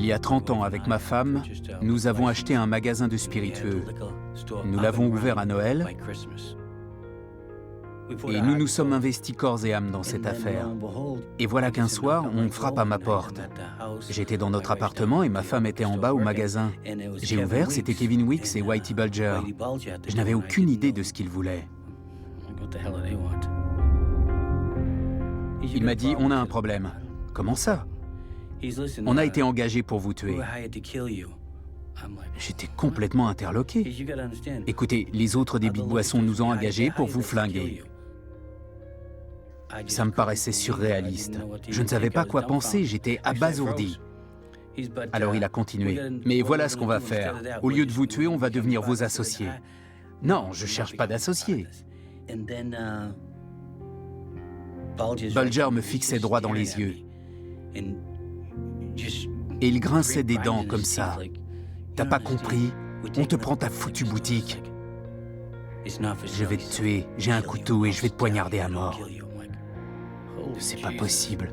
Il y a 30 ans, avec ma femme, nous avons acheté un magasin de spiritueux. Nous l'avons ouvert à Noël et nous nous sommes investis corps et âme dans cette affaire. Et voilà qu'un soir, on frappe à ma porte. J'étais dans notre appartement et ma femme était en bas au magasin. J'ai ouvert, c'était Kevin Weeks et Whitey Bulger. Je n'avais aucune idée de ce qu'ils voulaient. Il m'a dit, on a un problème. Comment ça? On a été engagé pour vous tuer. J'étais complètement interloqué. Écoutez, les autres débits de boissons nous ont engagés pour vous flinguer. Ça me paraissait surréaliste. Je ne savais pas quoi penser, j'étais abasourdi. Alors il a continué. Mais voilà ce qu'on va faire. Au lieu de vous tuer, on va devenir vos associés. Non, je cherche pas d'associés. Bulger me fixait droit dans les yeux. Et il grinçait des dents comme ça. T'as pas compris? On te prend ta foutue boutique. Je vais te tuer, j'ai un couteau et je vais te poignarder à mort. C'est pas possible.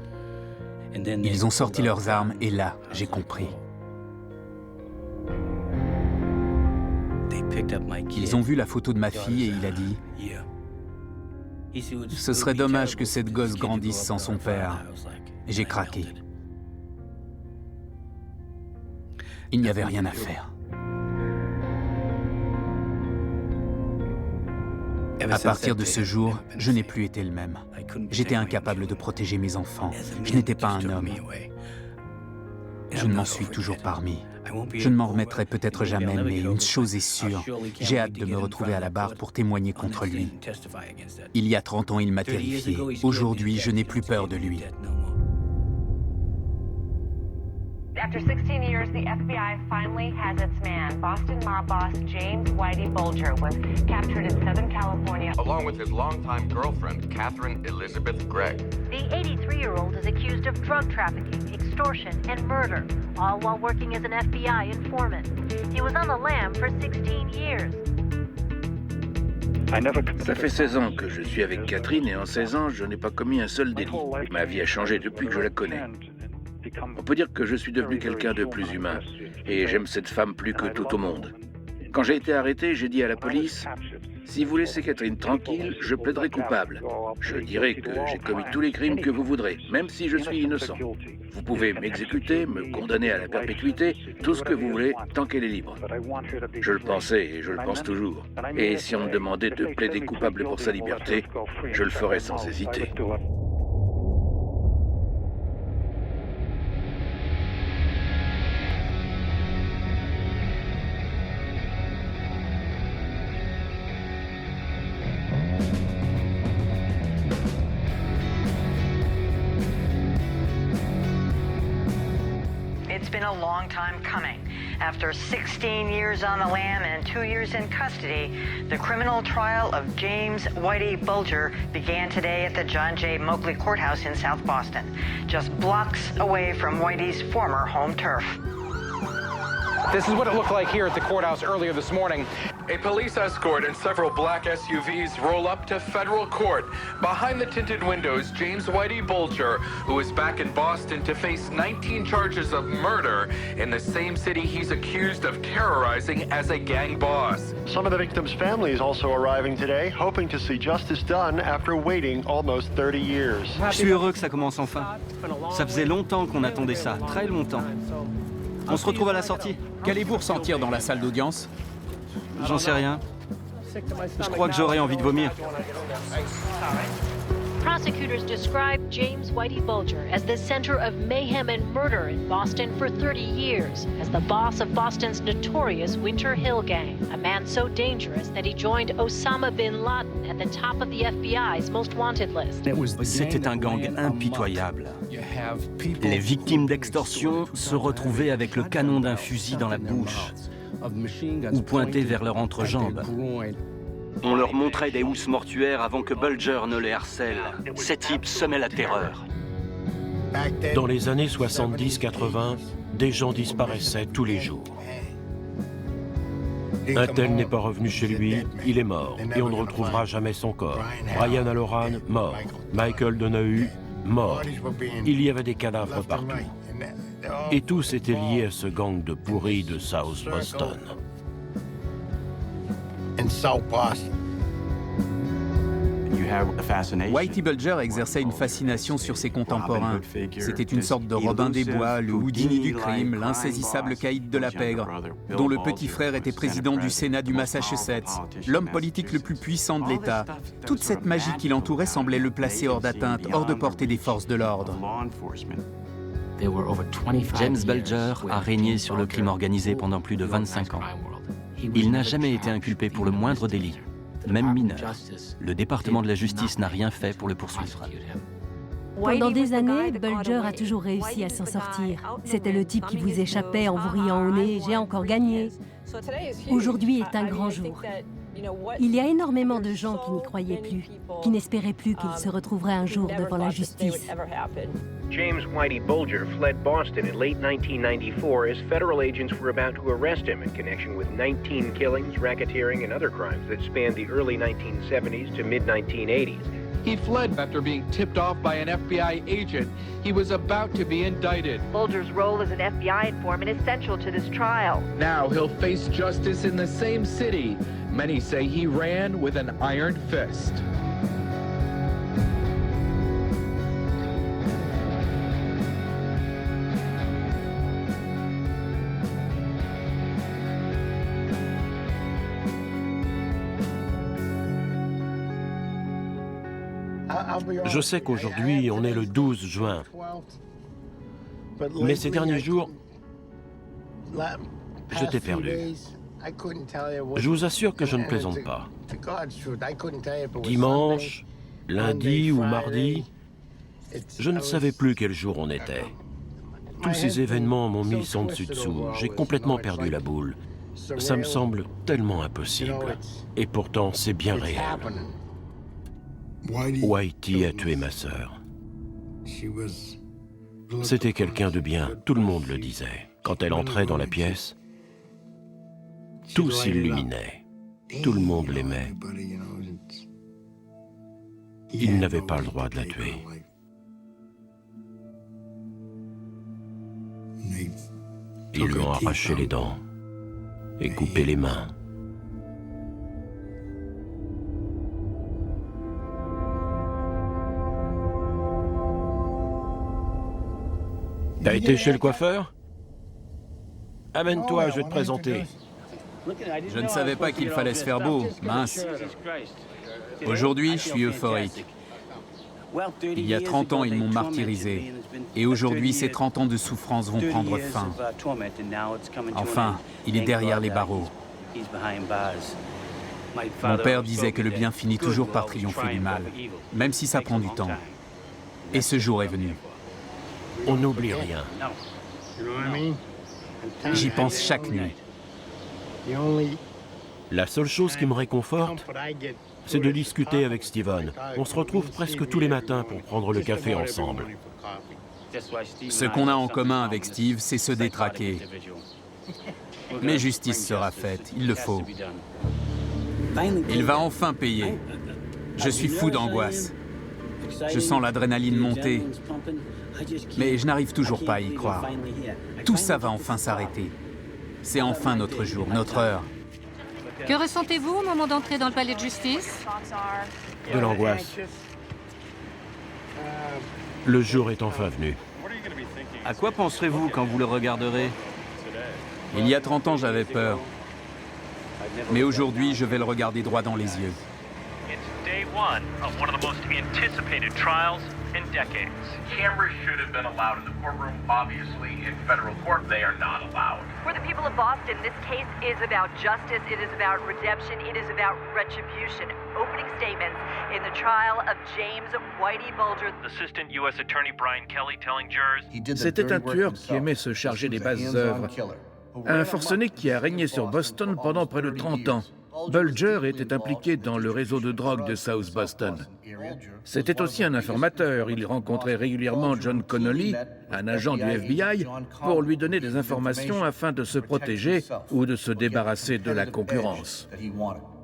Ils ont sorti leurs armes et là, j'ai compris. Ils ont vu la photo de ma fille et il a dit « Ce serait dommage que cette gosse grandisse sans son père. » J'ai craqué. Il n'y avait rien à faire. À partir de ce jour, je n'ai plus été le même. J'étais incapable de protéger mes enfants. Je n'étais pas un homme. Je ne m'en suis toujours pas remis. Je ne m'en remettrai peut-être jamais, mais une chose est sûre, j'ai hâte de me retrouver à la barre pour témoigner contre lui. Il y a 30 ans, il m'a terrifié. Aujourd'hui, je n'ai plus peur de lui. After 16 years, the FBI finally has its man. Boston mob boss James Whitey Bulger was captured in Southern California, along with his longtime girlfriend, Catherine Elizabeth Gregg. The 83-year-old is accused of drug trafficking, extortion, and murder, all while working as an FBI informant. He was on the lam for 16 years. Ça fait 16 ans que je suis avec Catherine et en 16 ans, je n'ai pas commis un seul délit. Ma vie a changé depuis que je la connais. On peut dire que je suis devenu quelqu'un de plus humain et j'aime cette femme plus que tout au monde. Quand j'ai été arrêté, j'ai dit à la police « Si vous laissez Catherine tranquille, je plaiderai coupable. Je dirai que j'ai commis tous les crimes que vous voudrez, même si je suis innocent. Vous pouvez m'exécuter, me condamner à la perpétuité, tout ce que vous voulez, tant qu'elle est libre. » Je le pensais et je le pense toujours. Et si on me demandait de plaider coupable pour sa liberté, je le ferais sans hésiter. It's been a long time coming. After 16 years on the lam and 2 years in custody, the criminal trial of James Whitey Bulger began today at the John J. Moakley Courthouse in South Boston, just blocks away from Whitey's former home turf. This is what it looked like here at the courthouse earlier this morning. A police escort and several black SUVs roll up to federal court. Behind the tinted windows, James Whitey Bulger, who is back in Boston to face 19 charges of murder in the same city he's accused of terrorizing as a gang boss. Some of the victims' families also arriving today, hoping to see justice done after waiting almost 30 years. Je suis heureux que ça commence enfin. Ça faisait longtemps qu'on attendait ça, très longtemps. On se retrouve à la sortie. Qu'allez-vous ressentir dans la salle d'audience? J'en sais rien. Je crois que j'aurais envie de vomir. Prosecutors described James Whitey Bulger as the center of mayhem and murder in Boston for 30 years, as the boss of Boston's notorious Winter Hill Gang, a man so dangerous that he joined Osama bin Laden at the top of the FBI's most wanted list. C'était un gang impitoyable. Les victimes d'extorsion se retrouvaient avec le canon d'un fusil dans la bouche ou pointé vers leur entrejambe. On leur montrait des housses mortuaires avant que Bulger ne les harcèle. Ces types semaient la terreur. Dans les années 70-80, des gens disparaissaient tous les jours. Un tel n'est pas revenu chez lui, il est mort, et on ne retrouvera jamais son corps. Brian Halloran, mort. Michael Donahue, mort. Il y avait des cadavres partout. Et tous étaient liés à ce gang de pourris de South Boston. Whitey Bulger exerçait une fascination sur ses contemporains. C'était une sorte de Robin des Bois, le Houdini du crime, l'insaisissable caïd de la pègre, dont le petit frère était président du Sénat du Massachusetts, l'homme politique le plus puissant de l'État. Toute cette magie qui l'entourait semblait le placer hors d'atteinte, hors de portée des forces de l'ordre. James Bulger a régné sur le crime organisé pendant plus de 25 ans. Il n'a jamais été inculpé pour le moindre délit, même mineur. Le département de la justice n'a rien fait pour le poursuivre. Pendant des années, Bulger a toujours réussi à s'en sortir. C'était le type qui vous échappait en vous riant au nez « j'ai encore gagné ». Aujourd'hui est un grand jour. Il y a énormément de gens qui n'y croyaient plus, qui n'espéraient plus qu'il se retrouverait un jour devant la justice. James Whitey Bulger fled Boston in late 1994 as federal agents were about to arrest him in connection with 19 killings, racketeering, and other crimes that spanned the early 1970s to mid-1980s. He fled after being tipped off by an FBI agent. He was about to be indicted. Bulger's role as an FBI informant is central to this trial. Now he'll face justice in the same city. Many say he ran with an iron fist. Je sais qu'aujourd'hui, on est le 12 juin. Mais ces derniers jours, je t'ai perdu. Je vous assure que je ne plaisante pas. Dimanche, lundi ou mardi, je ne savais plus quel jour on était. Tous ces événements m'ont mis sans dessus dessous. J'ai complètement perdu la boule. Ça me semble tellement impossible. Et pourtant, c'est bien réel. Whitey a tué ma sœur. C'était quelqu'un de bien, tout le monde le disait. Quand elle entrait dans la pièce, tout s'illuminait. Tout le monde l'aimait. Il n'avait pas le droit de la tuer. Ils lui ont arraché les dents et coupé les mains. T'as été chez le coiffeur? Amène-toi, je vais te présenter. Je ne savais pas qu'il fallait se faire beau, mince. Aujourd'hui, je suis euphorique. Il y a 30 ans, ils m'ont martyrisé. Et aujourd'hui, ces 30 ans de souffrance vont prendre fin. Enfin, il est derrière les barreaux. Mon père disait que le bien finit toujours par triompher du mal, même si ça prend du temps. Et ce jour est venu. On n'oublie rien. J'y pense chaque nuit. La seule chose qui me réconforte, c'est de discuter avec Steven. On se retrouve presque tous les matins pour prendre le café ensemble. Ce qu'on a en commun avec Steve, c'est se détraquer. Mais justice sera faite, il le faut. Il va enfin payer. Je suis fou d'angoisse. Je sens l'adrénaline monter. Mais je n'arrive toujours pas à y croire. Tout ça va enfin s'arrêter. C'est enfin notre jour, notre heure. Que ressentez-vous au moment d'entrer dans le palais de justice? De l'angoisse. Le jour est enfin venu. À quoi penserez-vous quand vous le regarderez? Il y a 30 ans, j'avais peur. Mais aujourd'hui, je vais le regarder droit dans les yeux. Day one of one of the most anticipated trials in decades. Cameras should have been allowed in the courtroom. Obviously, in federal court, they are not allowed. For the people of Boston, this case is about justice, it is about redemption, it is about retribution. Opening statements in the trial of James Whitey Bulger. Assistant U.S. Attorney Brian Kelly telling jurors. C'était un tueur qui aimait se charger des basses œuvres. Un forcené qui a régné sur Boston pendant près de 30 ans. Bulger était impliqué dans le réseau de drogue de South Boston. C'était aussi un informateur. Il rencontrait régulièrement John Connolly, un agent du FBI, pour lui donner des informations afin de se protéger ou de se débarrasser de la concurrence.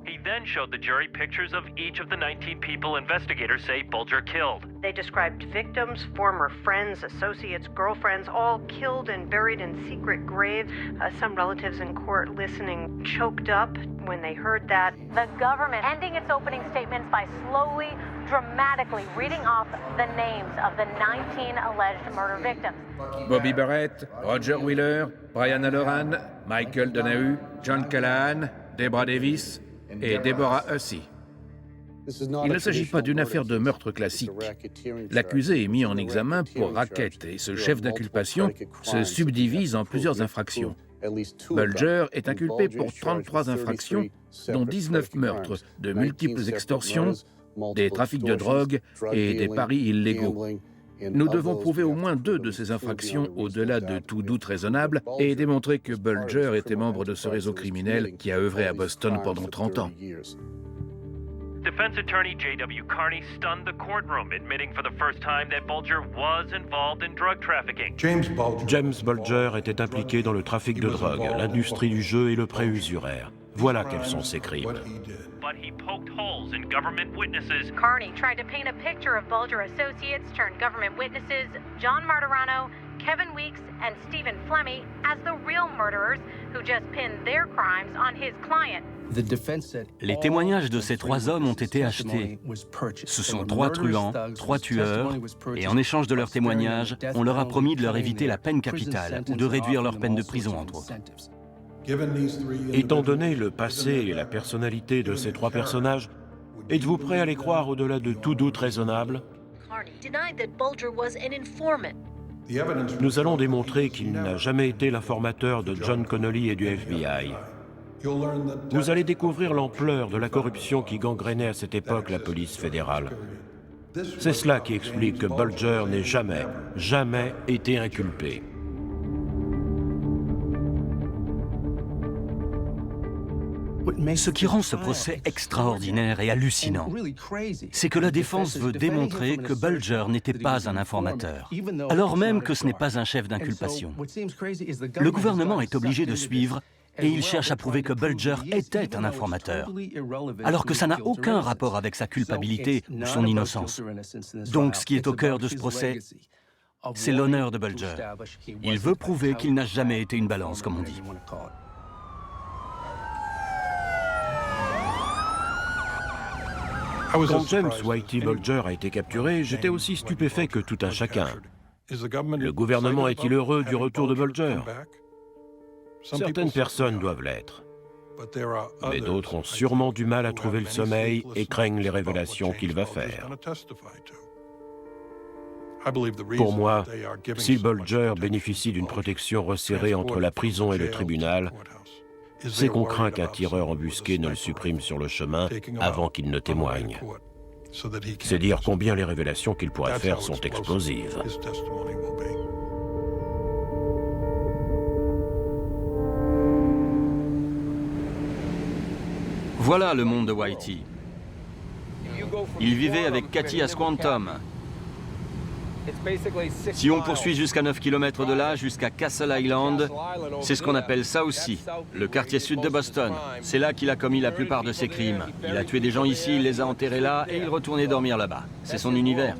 He then showed the jury pictures of each of the 19 people investigators say Bulger killed. They described victims, former friends, associates, girlfriends, all killed and buried in secret graves. Some relatives in court listening choked up when they heard that. The government ending its opening statements by slowly, dramatically reading off the names of the 19 alleged murder victims. Bobby Barrett, Roger Wheeler, Brian Halloran, Michael Donahue, John Callahan, Deborah Davis et Deborah Hussey. Il ne s'agit pas d'une affaire de meurtre classique. L'accusé est mis en examen pour racket et ce chef d'inculpation se subdivise en plusieurs infractions. Bulger est inculpé pour 33 infractions, dont 19 meurtres, de multiples extorsions, des trafics de drogue et des paris illégaux. Nous devons prouver au moins 2 de ces infractions au-delà de tout doute raisonnable et démontrer que Bulger était membre de ce réseau criminel qui a œuvré à Boston pendant 30 ans. Defense attorney J.W. Carney stunned the courtroom, admitting for the first time that Bulger was involved in drug trafficking. James Bulger était impliqué dans le trafic de drogue, l'industrie du jeu et le prêt usuraire. Voilà quels sont ses crimes. But he poked holes in government witnesses. Carney tried to paint a picture of Bulger associates turned government witnesses, John Martirano, Kevin Weeks, and Stephen Flemmi, as the real murderers who just pinned their crimes on his client. Les témoignages de ces 3 hommes ont été achetés. Ce sont 3 truands, 3 tueurs, et en échange de leurs témoignages, on leur a promis de leur éviter la peine capitale ou de réduire leur peine de prison, entre autres. Étant donné le passé et la personnalité de ces 3 personnages, êtes-vous prêt à les croire au-delà de tout doute raisonnable? Nous allons démontrer qu'il n'a jamais été l'informateur de John Connolly et du FBI. Vous allez découvrir l'ampleur de la corruption qui gangrénait à cette époque la police fédérale. C'est cela qui explique que Bulger n'ait jamais été inculpé. Ce qui rend ce procès extraordinaire et hallucinant, c'est que la défense veut démontrer que Bulger n'était pas un informateur, alors même que ce n'est pas un chef d'inculpation. Le gouvernement est obligé de suivre et il cherche à prouver que Bulger était un informateur, alors que ça n'a aucun rapport avec sa culpabilité ou son innocence. Donc ce qui est au cœur de ce procès, c'est l'honneur de Bulger. Il veut prouver qu'il n'a jamais été une balance, comme on dit. Quand James Whitey Bulger a été capturé, j'étais aussi stupéfait que tout un chacun. Le gouvernement est-il heureux du retour de Bulger? Certaines personnes doivent l'être. Mais d'autres ont sûrement du mal à trouver le sommeil et craignent les révélations qu'il va faire. Pour moi, si Bulger bénéficie d'une protection resserrée entre la prison et le tribunal, c'est qu'on craint qu'un tireur embusqué ne le supprime sur le chemin avant qu'il ne témoigne. C'est dire combien les révélations qu'il pourrait faire sont explosives. Voilà le monde de Whitey. Il vivait avec Cathy à Squantum. Si on poursuit jusqu'à 9 km de là, jusqu'à Castle Island, c'est ce qu'on appelle South Sea, le quartier sud de Boston. C'est là qu'il a commis la plupart de ses crimes. Il a tué des gens ici, il les a enterrés là et il retournait dormir là-bas. C'est son univers.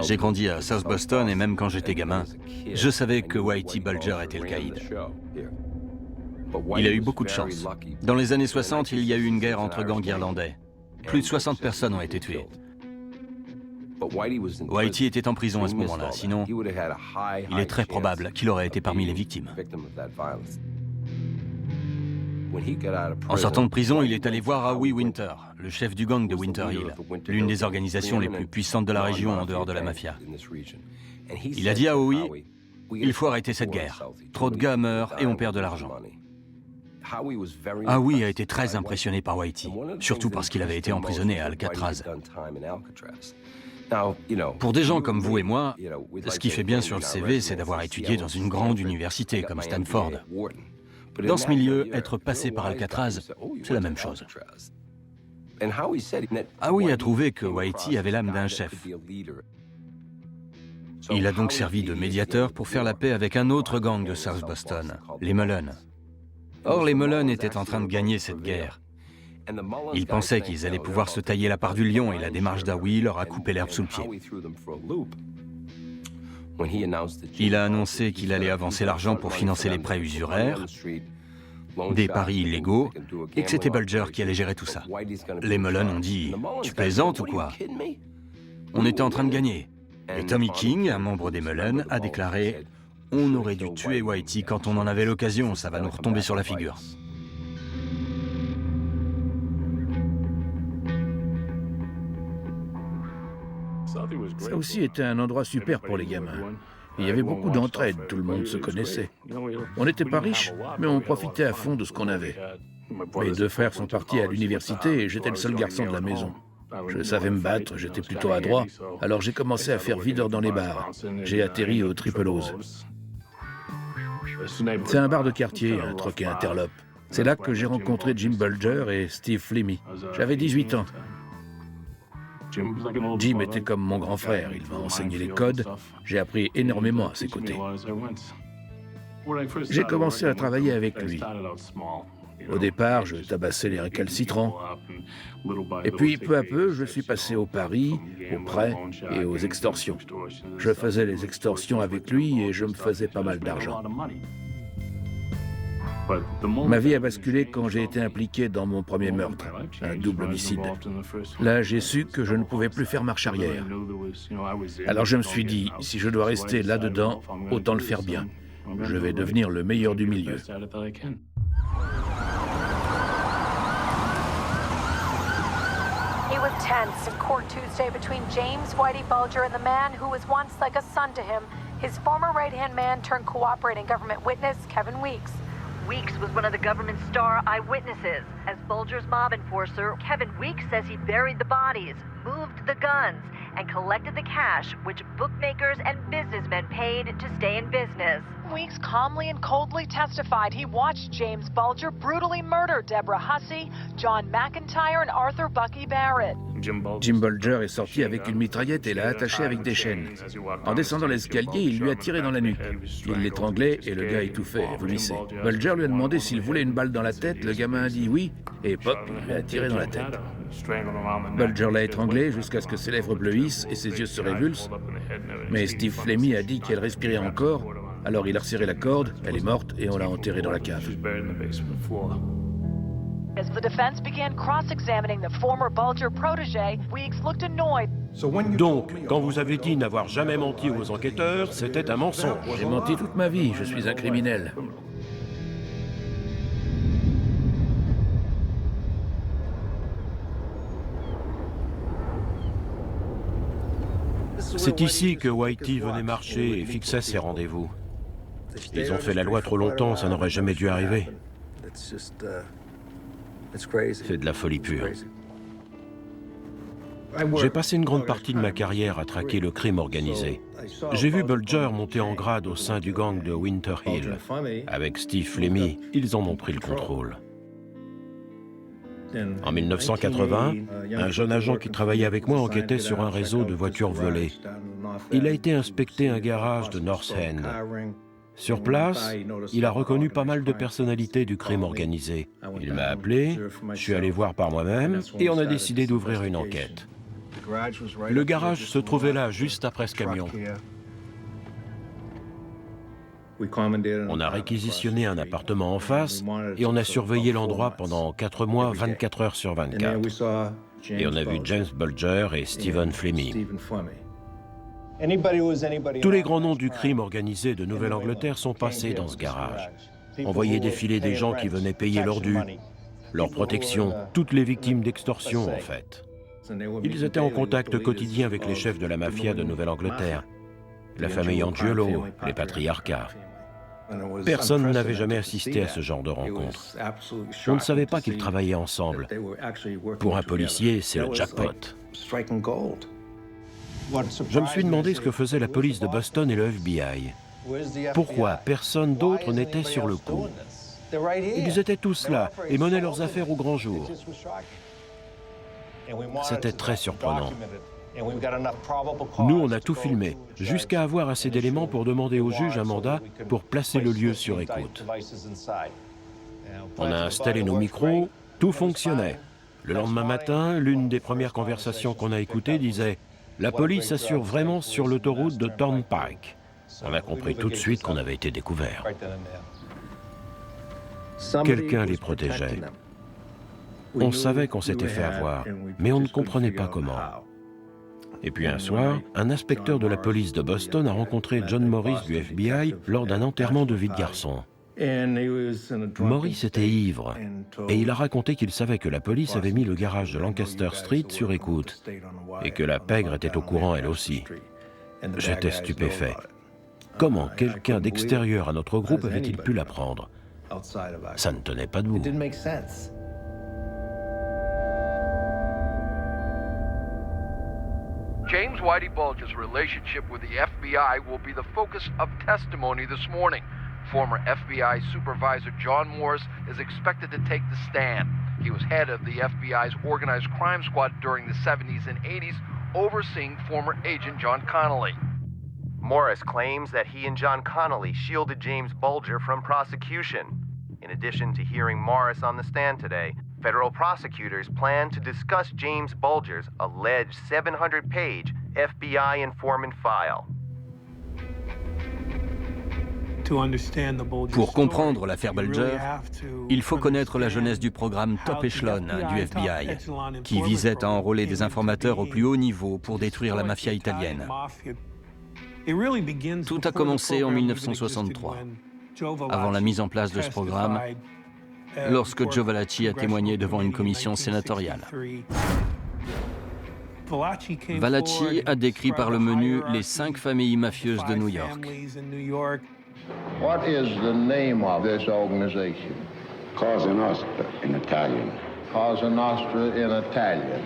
J'ai grandi à South Boston et même quand j'étais gamin, je savais que Whitey Bulger était le caïd. Il a eu beaucoup de chance. Dans les années 60, il y a eu une guerre entre gangs irlandais. Plus de 60 personnes ont été tuées. Whitey était en prison à ce moment-là, sinon il est très probable qu'il aurait été parmi les victimes. En sortant de prison, il est allé voir Howie Winter, le chef du gang de Winter Hill, l'une des organisations les plus puissantes de la région en dehors de la mafia. Il a dit à Howie, « Il faut arrêter cette guerre. Trop de gars meurent et on perd de l'argent. » Howie a été très impressionné par Whitey, surtout parce qu'il avait été emprisonné à Alcatraz. Pour des gens comme vous et moi, ce qui fait bien sur le CV, c'est d'avoir étudié dans une grande université comme Stanford. Dans ce milieu, être passé par Alcatraz, c'est la même chose. Howie a trouvé que Whitey avait l'âme d'un chef. Il a donc servi de médiateur pour faire la paix avec un autre gang de South Boston, les Mullen. Or, les Mullen étaient en train de gagner cette guerre. Ils pensaient qu'ils allaient pouvoir se tailler la part du lion et la démarche d'Howie leur a coupé l'herbe sous le pied. Il a annoncé qu'il allait avancer l'argent pour financer les prêts usuraires, des paris illégaux, et que c'était Bulger qui allait gérer tout ça. Les Mullen ont dit « Tu plaisantes ou quoi ?» On était en train de gagner. Et Tommy King, un membre des Mullen, a déclaré « On aurait dû tuer Whitey quand on en avait l'occasion, ça va nous retomber sur la figure. » Ça aussi était un endroit super pour les gamins. Il y avait beaucoup d'entraide, tout le monde se connaissait. On n'était pas riches, mais on profitait à fond de ce qu'on avait. Mes deux frères sont partis à l'université et j'étais le seul garçon de la maison. Je savais me battre, j'étais plutôt adroit, alors j'ai commencé à faire videur dans les bars. J'ai atterri au Triple O's. C'est un bar de quartier, un troquet interlope. C'est là que j'ai rencontré Jim Bulger et Steve Flemmi. J'avais 18 ans. Jim était comme mon grand frère, il m'a enseigné les codes, j'ai appris énormément à ses côtés. J'ai commencé à travailler avec lui. Au départ, je tabassais les récalcitrants. Et puis, peu à peu, je suis passé aux paris, aux prêts et aux extorsions. Je faisais les extorsions avec lui et je me faisais pas mal d'argent. Ma vie a basculé quand j'ai été impliqué dans mon premier meurtre, un double homicide. Là, j'ai su que je ne pouvais plus faire marche arrière. Alors je me suis dit, si je dois rester là-dedans, autant le faire bien. Je vais devenir le meilleur du milieu. It was tense in court Tuesday between James Whitey Bulger and the man who was once like a son to him, his former right-hand man turned cooperating government witness, Kevin Weeks. Weeks was one of the government's star eyewitnesses. As Bulger's mob enforcer, Kevin Weeks says he buried the bodies, moved the guns, and collected the cash which bookmakers and businessmen paid to stay in business. Weeks calmly and coldly testified he watched James Bulger brutally murder Deborah Hussey, John McIntyre, and Arthur Bucky Barrett. Jim Bulger est sorti avec une mitraillette et l'a attaché avec des chaînes. En descendant l'escalier, il lui a tiré dans la nuque. Il l'étranglait et le gars étouffait et vomissait. Bulger lui a demandé s'il voulait une balle dans la tête, le gamin a dit oui, et pop, il lui a tiré dans la tête. Bulger l'a étranglé jusqu'à ce que ses lèvres bleuissent et ses yeux se révulsent. Mais Steve Flemmi a dit qu'elle respirait encore, alors il a resserré la corde, elle est morte et on l'a enterrée dans la cave. As the defense began cross-examining the former Bulger protégé, Weeks looked annoyed. Donc, quand vous avez dit n'avoir jamais menti aux enquêteurs, c'était un mensonge. J'ai menti toute ma vie, je suis un criminel. C'est ici que Whitey venait marcher et fixait ses rendez-vous. Ils ont fait la loi trop longtemps, ça n'aurait jamais dû arriver. C'est de la folie pure. J'ai passé une grande partie de ma carrière à traquer le crime organisé. J'ai vu Bulger monter en grade au sein du gang de Winter Hill. Avec Steve Flemmi, ils en ont pris le contrôle. En 1980, un jeune agent qui travaillait avec moi enquêtait sur un réseau de voitures volées. Il a été inspecter un garage de North End. Sur place, il a reconnu pas mal de personnalités du crime organisé. Il m'a appelé, je suis allé voir par moi-même et on a décidé d'ouvrir une enquête. Le garage se trouvait là, juste après ce camion. On a réquisitionné un appartement en face et on a surveillé l'endroit pendant 4 mois, 24 heures sur 24. Et on a vu James Bulger et Stephen Flemmi. Tous les grands noms du crime organisé de Nouvelle-Angleterre sont passés dans ce garage. On voyait défiler des gens qui venaient payer leur dû, leur protection, toutes les victimes d'extorsion en fait. Ils étaient en contact quotidien avec les chefs de la mafia de Nouvelle-Angleterre, la famille Angelo, les patriarcats. Personne n'avait jamais assisté à ce genre de rencontre. On ne savait pas qu'ils travaillaient ensemble. Pour un policier, c'est le jackpot. Je me suis demandé ce que faisait la police de Boston et le FBI. Pourquoi personne d'autre n'était sur le coup? Ils étaient tous là et menaient leurs affaires au grand jour. C'était très surprenant. Nous, on a tout filmé, jusqu'à avoir assez d'éléments pour demander au juge un mandat pour placer le lieu sur écoute. On a installé nos micros, tout fonctionnait. Le lendemain matin, l'une des premières conversations qu'on a écoutées disait « La police assure vraiment sur l'autoroute de Turnpike ». On a compris tout de suite qu'on avait été découvert. Quelqu'un les protégeait. On savait qu'on s'était fait avoir, mais on ne comprenait pas comment. Et puis un soir, un inspecteur de la police de Boston a rencontré John Morris du FBI lors d'un enterrement de vie de garçon. Morris était ivre, et il a raconté qu'il savait que la police avait mis le garage de Lancaster Street sur écoute, et que la pègre était au courant elle aussi. J'étais stupéfait. Comment quelqu'un d'extérieur à notre groupe avait-il pu l'apprendre? Ça ne tenait pas debout. James Whitey Bulger's relationship with the FBI will be the focus of testimony this morning. Former FBI Supervisor John Morris is expected to take the stand. He was head of the FBI's Organized Crime Squad during the 70s and 80s, overseeing former agent John Connolly. Morris claims that he and John Connolly shielded James Bulger from prosecution. In addition to hearing Morris on the stand today, federal prosecutors plan to discuss James Bulger's alleged 700-page FBI informant file. Pour comprendre l'affaire Bulger, il faut connaître la jeunesse du programme Top Echelon du FBI, qui visait à enrôler des informateurs au plus haut niveau pour détruire la mafia italienne. Tout a commencé en 1963, avant la mise en place de ce programme, lorsque Joe Valachi a témoigné devant une commission sénatoriale. Valachi a décrit par le menu les 5 familles mafieuses de New York. What is the name of this organization? Cosa Nostra in Italian. Cosa Nostra in Italian.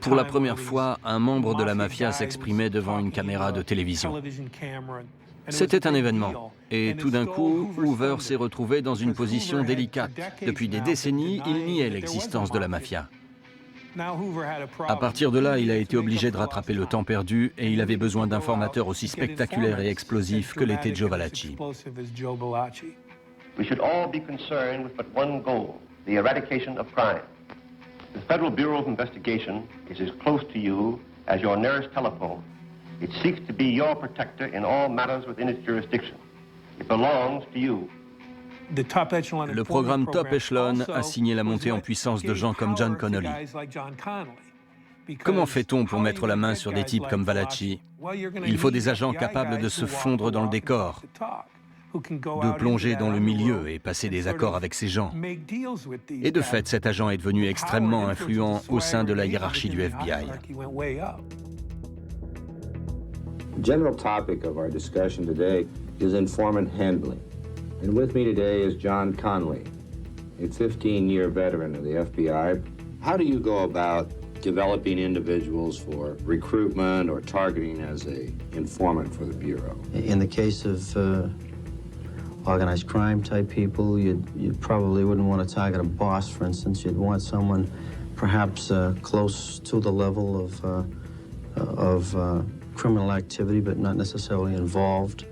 Pour la première fois, un membre de la mafia s'exprimait devant une caméra de télévision. C'était un événement, et tout d'un coup, Hoover s'est retrouvé dans une position délicate. Depuis des décennies, il niait l'existence de la mafia. À partir de là, il a été obligé de rattraper le temps perdu et il avait besoin d'informateurs aussi spectaculaires et explosifs que l'était Joe Valachi. We should all be concerned with but one goal, the eradication of crime. The Federal Bureau of Investigation is as close to you as your nearest telephone. It seeks to be your protector in all matters within its jurisdiction. It belongs to you. Le programme Top Echelon a signé la montée en puissance de gens comme John Connolly. Comment fait-on pour mettre la main sur des types comme Valachi? Il faut des agents capables de se fondre dans le décor, de plonger dans le milieu et passer des accords avec ces gens. Et de fait, cet agent est devenu extrêmement influent au sein de la hiérarchie du FBI. The general topic of our discussion today is informant handling. And with me today is John Connolly, a 15-year veteran of the FBI. How do you go about developing individuals for recruitment or targeting as an informant for the Bureau? In the case of organized crime type people, you probably wouldn't want to target a boss, for instance. You'd want someone perhaps close to the level of criminal activity, but not necessarily involved.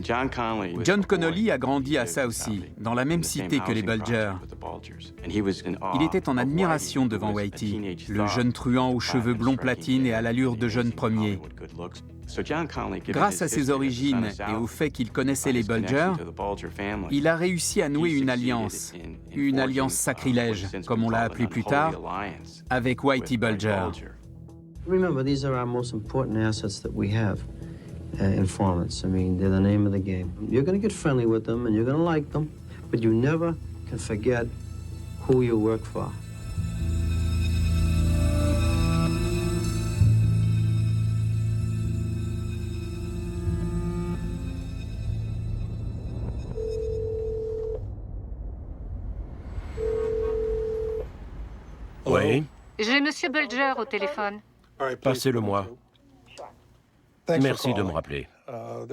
John Connolly a grandi à South Sea, dans la même cité que les Bulger. Il était en admiration devant Whitey, le jeune truand aux cheveux blonds platine et à l'allure de jeune premier. Grâce à ses origines et au fait qu'il connaissait les Bulger, il a réussi à nouer une alliance sacrilège, comme on l'a appelé plus tard, avec Whitey Bulger. Remember, these are our most important assets that we have. Informants. I mean, they're the name of the game. You're going to get friendly with them and you're going to like them, but you never can forget who you work for. Oui. J'ai Monsieur Bulger au téléphone. Passez-le-moi. Merci de me rappeler.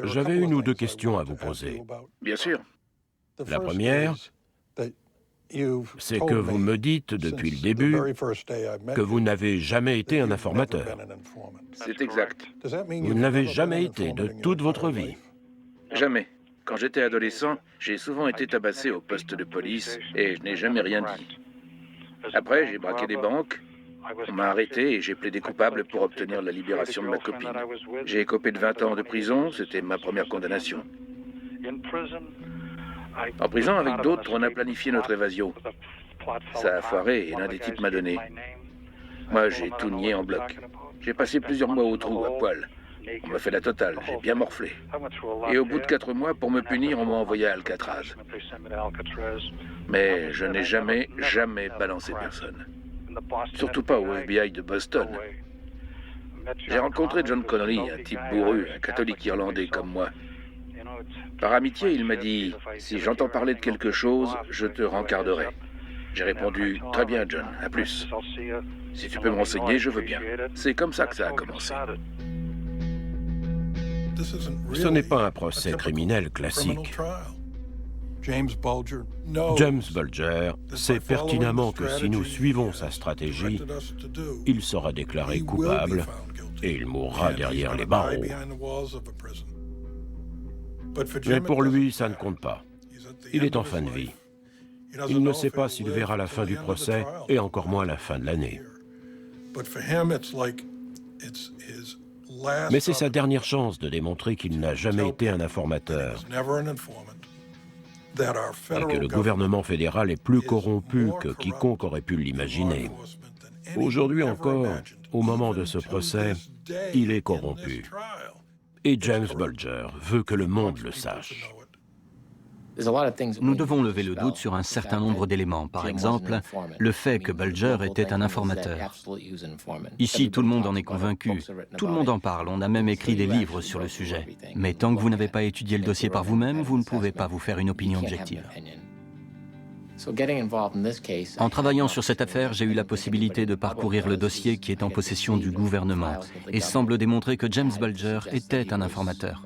J'avais une ou deux questions à vous poser. Bien sûr. La première, c'est que vous me dites depuis le début que vous n'avez jamais été un informateur. C'est exact. Vous ne l'avez jamais été de toute votre vie. Jamais. Quand j'étais adolescent, j'ai souvent été tabassé au poste de police et je n'ai jamais rien dit. Après, j'ai braqué des banques, on m'a arrêté et j'ai plaidé coupable pour obtenir la libération de ma copine. J'ai écopé de 20 ans de prison, c'était ma première condamnation. En prison, avec d'autres, on a planifié notre évasion. Ça a foiré et l'un des types m'a donné. Moi, j'ai tout nié en bloc. J'ai passé plusieurs mois au trou, à poil. On m'a fait la totale, j'ai bien morflé. Et au bout de 4 mois, pour me punir, on m'a envoyé à Alcatraz. Mais je n'ai jamais balancé personne. Surtout pas au FBI de Boston. J'ai rencontré John Connolly, un type bourru, un catholique irlandais comme moi. Par amitié, il m'a dit « Si j'entends parler de quelque chose, je te rencarderai ». J'ai répondu « Très bien, John, à plus. Si tu peux me renseigner, je veux bien. » C'est comme ça que ça a commencé. Ce n'est pas un procès criminel classique. James Bulger sait pertinemment que si nous suivons sa stratégie, il sera déclaré coupable et il mourra derrière les barreaux. Mais pour lui, ça ne compte pas. Il est en fin de vie. Il ne sait pas s'il verra la fin du procès et encore moins la fin de l'année. Mais c'est sa dernière chance de démontrer qu'il n'a jamais été un informateur et que le gouvernement fédéral est plus corrompu que quiconque aurait pu l'imaginer. Aujourd'hui encore, au moment de ce procès, il est corrompu. Et James Bulger veut que le monde le sache. Nous devons lever le doute sur un certain nombre d'éléments. Par exemple, le fait que Bulger était un informateur. Ici, tout le monde en est convaincu. Tout le monde en parle. On a même écrit des livres sur le sujet. Mais tant que vous n'avez pas étudié le dossier par vous-même, vous ne pouvez pas vous faire une opinion objective. En travaillant sur cette affaire, j'ai eu la possibilité de parcourir le dossier qui est en possession du gouvernement et semble démontrer que James Bulger était un informateur.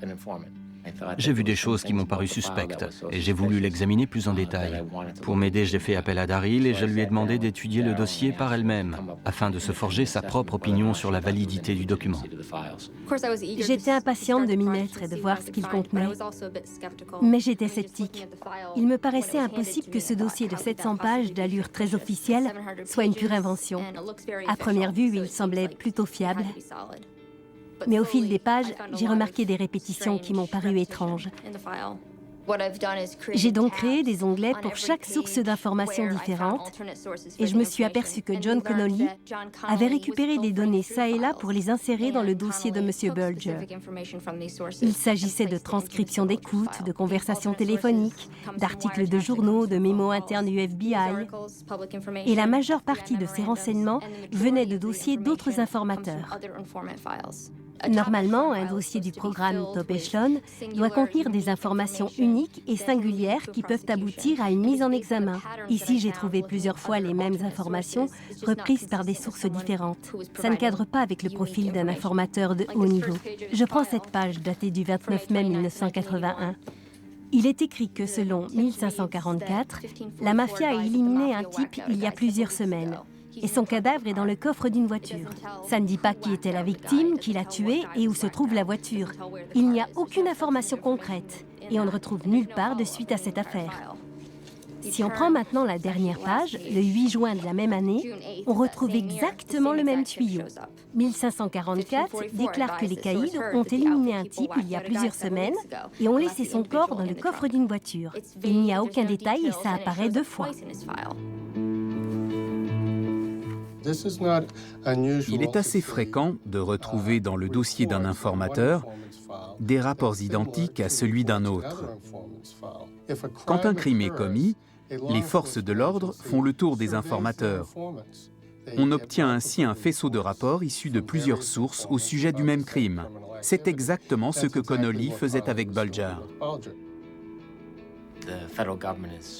J'ai vu des choses qui m'ont paru suspectes et j'ai voulu l'examiner plus en détail. Pour m'aider, j'ai fait appel à Daryl et je lui ai demandé d'étudier le dossier par elle-même afin de se forger sa propre opinion sur la validité du document. J'étais impatiente de m'y mettre et de voir ce qu'il contenait. Mais j'étais sceptique. Il me paraissait impossible que ce dossier de 700 pages d'allure très officielle soit une pure invention. À première vue, il semblait plutôt fiable. Mais au fil des pages, j'ai remarqué des répétitions qui m'ont paru étranges. J'ai donc créé des onglets pour chaque source d'informations différente et je me suis aperçu que John Connolly avait récupéré des données ça et là pour les insérer dans le dossier de M. Bulger. Il s'agissait de transcriptions d'écoute, de conversations téléphoniques, d'articles de journaux, de mémos internes du FBI. Et la majeure partie de ces renseignements venait de dossiers d'autres informateurs. Normalement, un dossier du programme Top Echelon doit contenir des informations uniques et singulières qui peuvent aboutir à une mise en examen. Ici, j'ai trouvé plusieurs fois les mêmes informations reprises par des sources différentes. Ça ne cadre pas avec le profil d'un informateur de haut niveau. Je prends cette page datée du 29 mai 1981. Il est écrit que selon 1544, la mafia a éliminé un type il y a plusieurs semaines. Et son cadavre est dans le coffre d'une voiture. Ça ne dit pas qui était la victime, qui l'a tué et où se trouve la voiture. Il n'y a aucune information concrète et on ne retrouve nulle part de suite à cette affaire. Si on prend maintenant la dernière page, le 8 juin de la même année, on retrouve exactement le même tuyau. 1544 déclare que les caïds ont éliminé un type il y a plusieurs semaines et ont laissé son corps dans le coffre d'une voiture. Il n'y a aucun détail et ça apparaît 2 fois. Il est assez fréquent de retrouver dans le dossier d'un informateur des rapports identiques à celui d'un autre. Quand un crime est commis, les forces de l'ordre font le tour des informateurs. On obtient ainsi un faisceau de rapports issus de plusieurs sources au sujet du même crime. C'est exactement ce que Connolly faisait avec Bulger.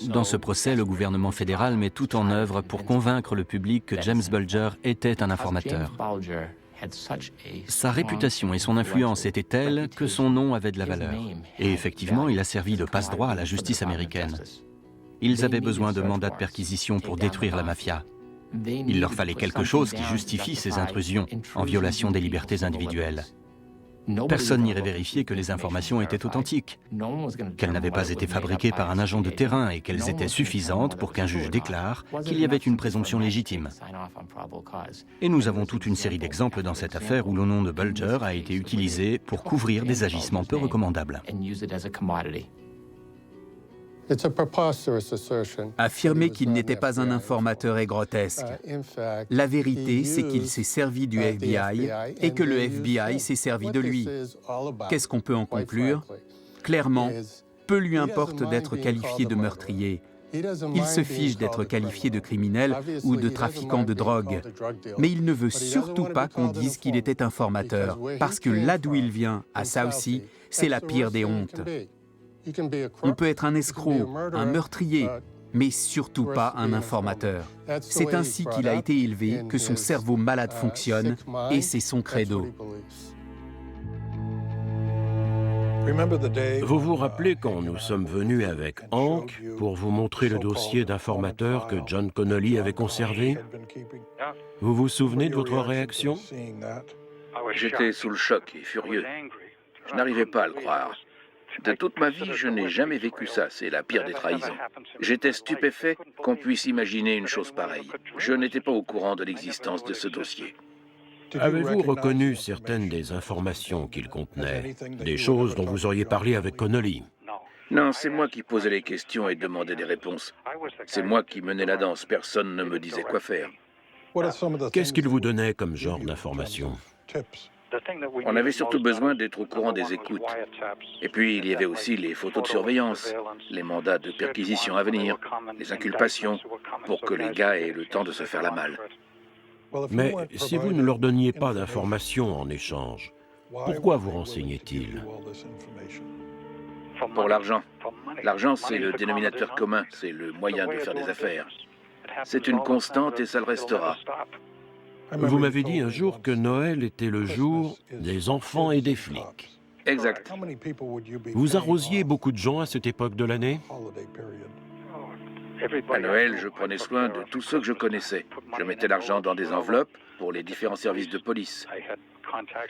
Dans ce procès, le gouvernement fédéral met tout en œuvre pour convaincre le public que James Bulger était un informateur. Sa réputation et son influence étaient telles que son nom avait de la valeur. Et effectivement, il a servi de passe-droit à la justice américaine. Ils avaient besoin de mandats de perquisition pour détruire la mafia. Il leur fallait quelque chose qui justifie ces intrusions en violation des libertés individuelles. Personne n'irait vérifier que les informations étaient authentiques, qu'elles n'avaient pas été fabriquées par un agent de terrain et qu'elles étaient suffisantes pour qu'un juge déclare qu'il y avait une présomption légitime. Et nous avons toute une série d'exemples dans cette affaire où le nom de Bulger a été utilisé pour couvrir des agissements peu recommandables. Affirmer qu'il n'était pas un informateur est grotesque. La vérité, c'est qu'il s'est servi du FBI et que le FBI s'est servi de lui. Qu'est-ce qu'on peut en conclure? Clairement, peu lui importe d'être qualifié de meurtrier. Il se fiche d'être qualifié de criminel ou de trafiquant de drogue. Mais il ne veut surtout pas qu'on dise qu'il était informateur, parce que là d'où il vient, à Southie, c'est la pire des hontes. On peut être un escroc, un meurtrier, mais surtout pas un informateur. C'est ainsi qu'il a été élevé, que son cerveau malade fonctionne, et c'est son credo. Vous vous rappelez quand nous sommes venus avec Hank pour vous montrer le dossier d'informateur que John Connolly avait conservé? Vous vous souvenez de votre réaction? J'étais sous le choc et furieux. Je n'arrivais pas à le croire. De toute ma vie, je n'ai jamais vécu ça, c'est la pire des trahisons. J'étais stupéfait qu'on puisse imaginer une chose pareille. Je n'étais pas au courant de l'existence de ce dossier. Avez-vous reconnu certaines des informations qu'il contenait? Des choses dont vous auriez parlé avec Connolly? Non, c'est moi qui posais les questions et demandais des réponses. C'est moi qui menais la danse, personne ne me disait quoi faire. Qu'est-ce qu'il vous donnait comme genre d'informations? On avait surtout besoin d'être au courant des écoutes. Et puis, il y avait aussi les photos de surveillance, les mandats de perquisition à venir, les inculpations, pour que les gars aient le temps de se faire la malle. Mais si vous ne leur donniez pas d'informations en échange, pourquoi vous renseignaient-ils? Pour l'argent. L'argent, c'est le dénominateur commun, c'est le moyen de faire des affaires. C'est une constante et ça le restera. Vous m'avez dit un jour que Noël était le jour des enfants et des flics. Exact. Vous arrosiez beaucoup de gens à cette époque de l'année? À Noël, je prenais soin de tous ceux que je connaissais. Je mettais l'argent dans des enveloppes pour les différents services de police.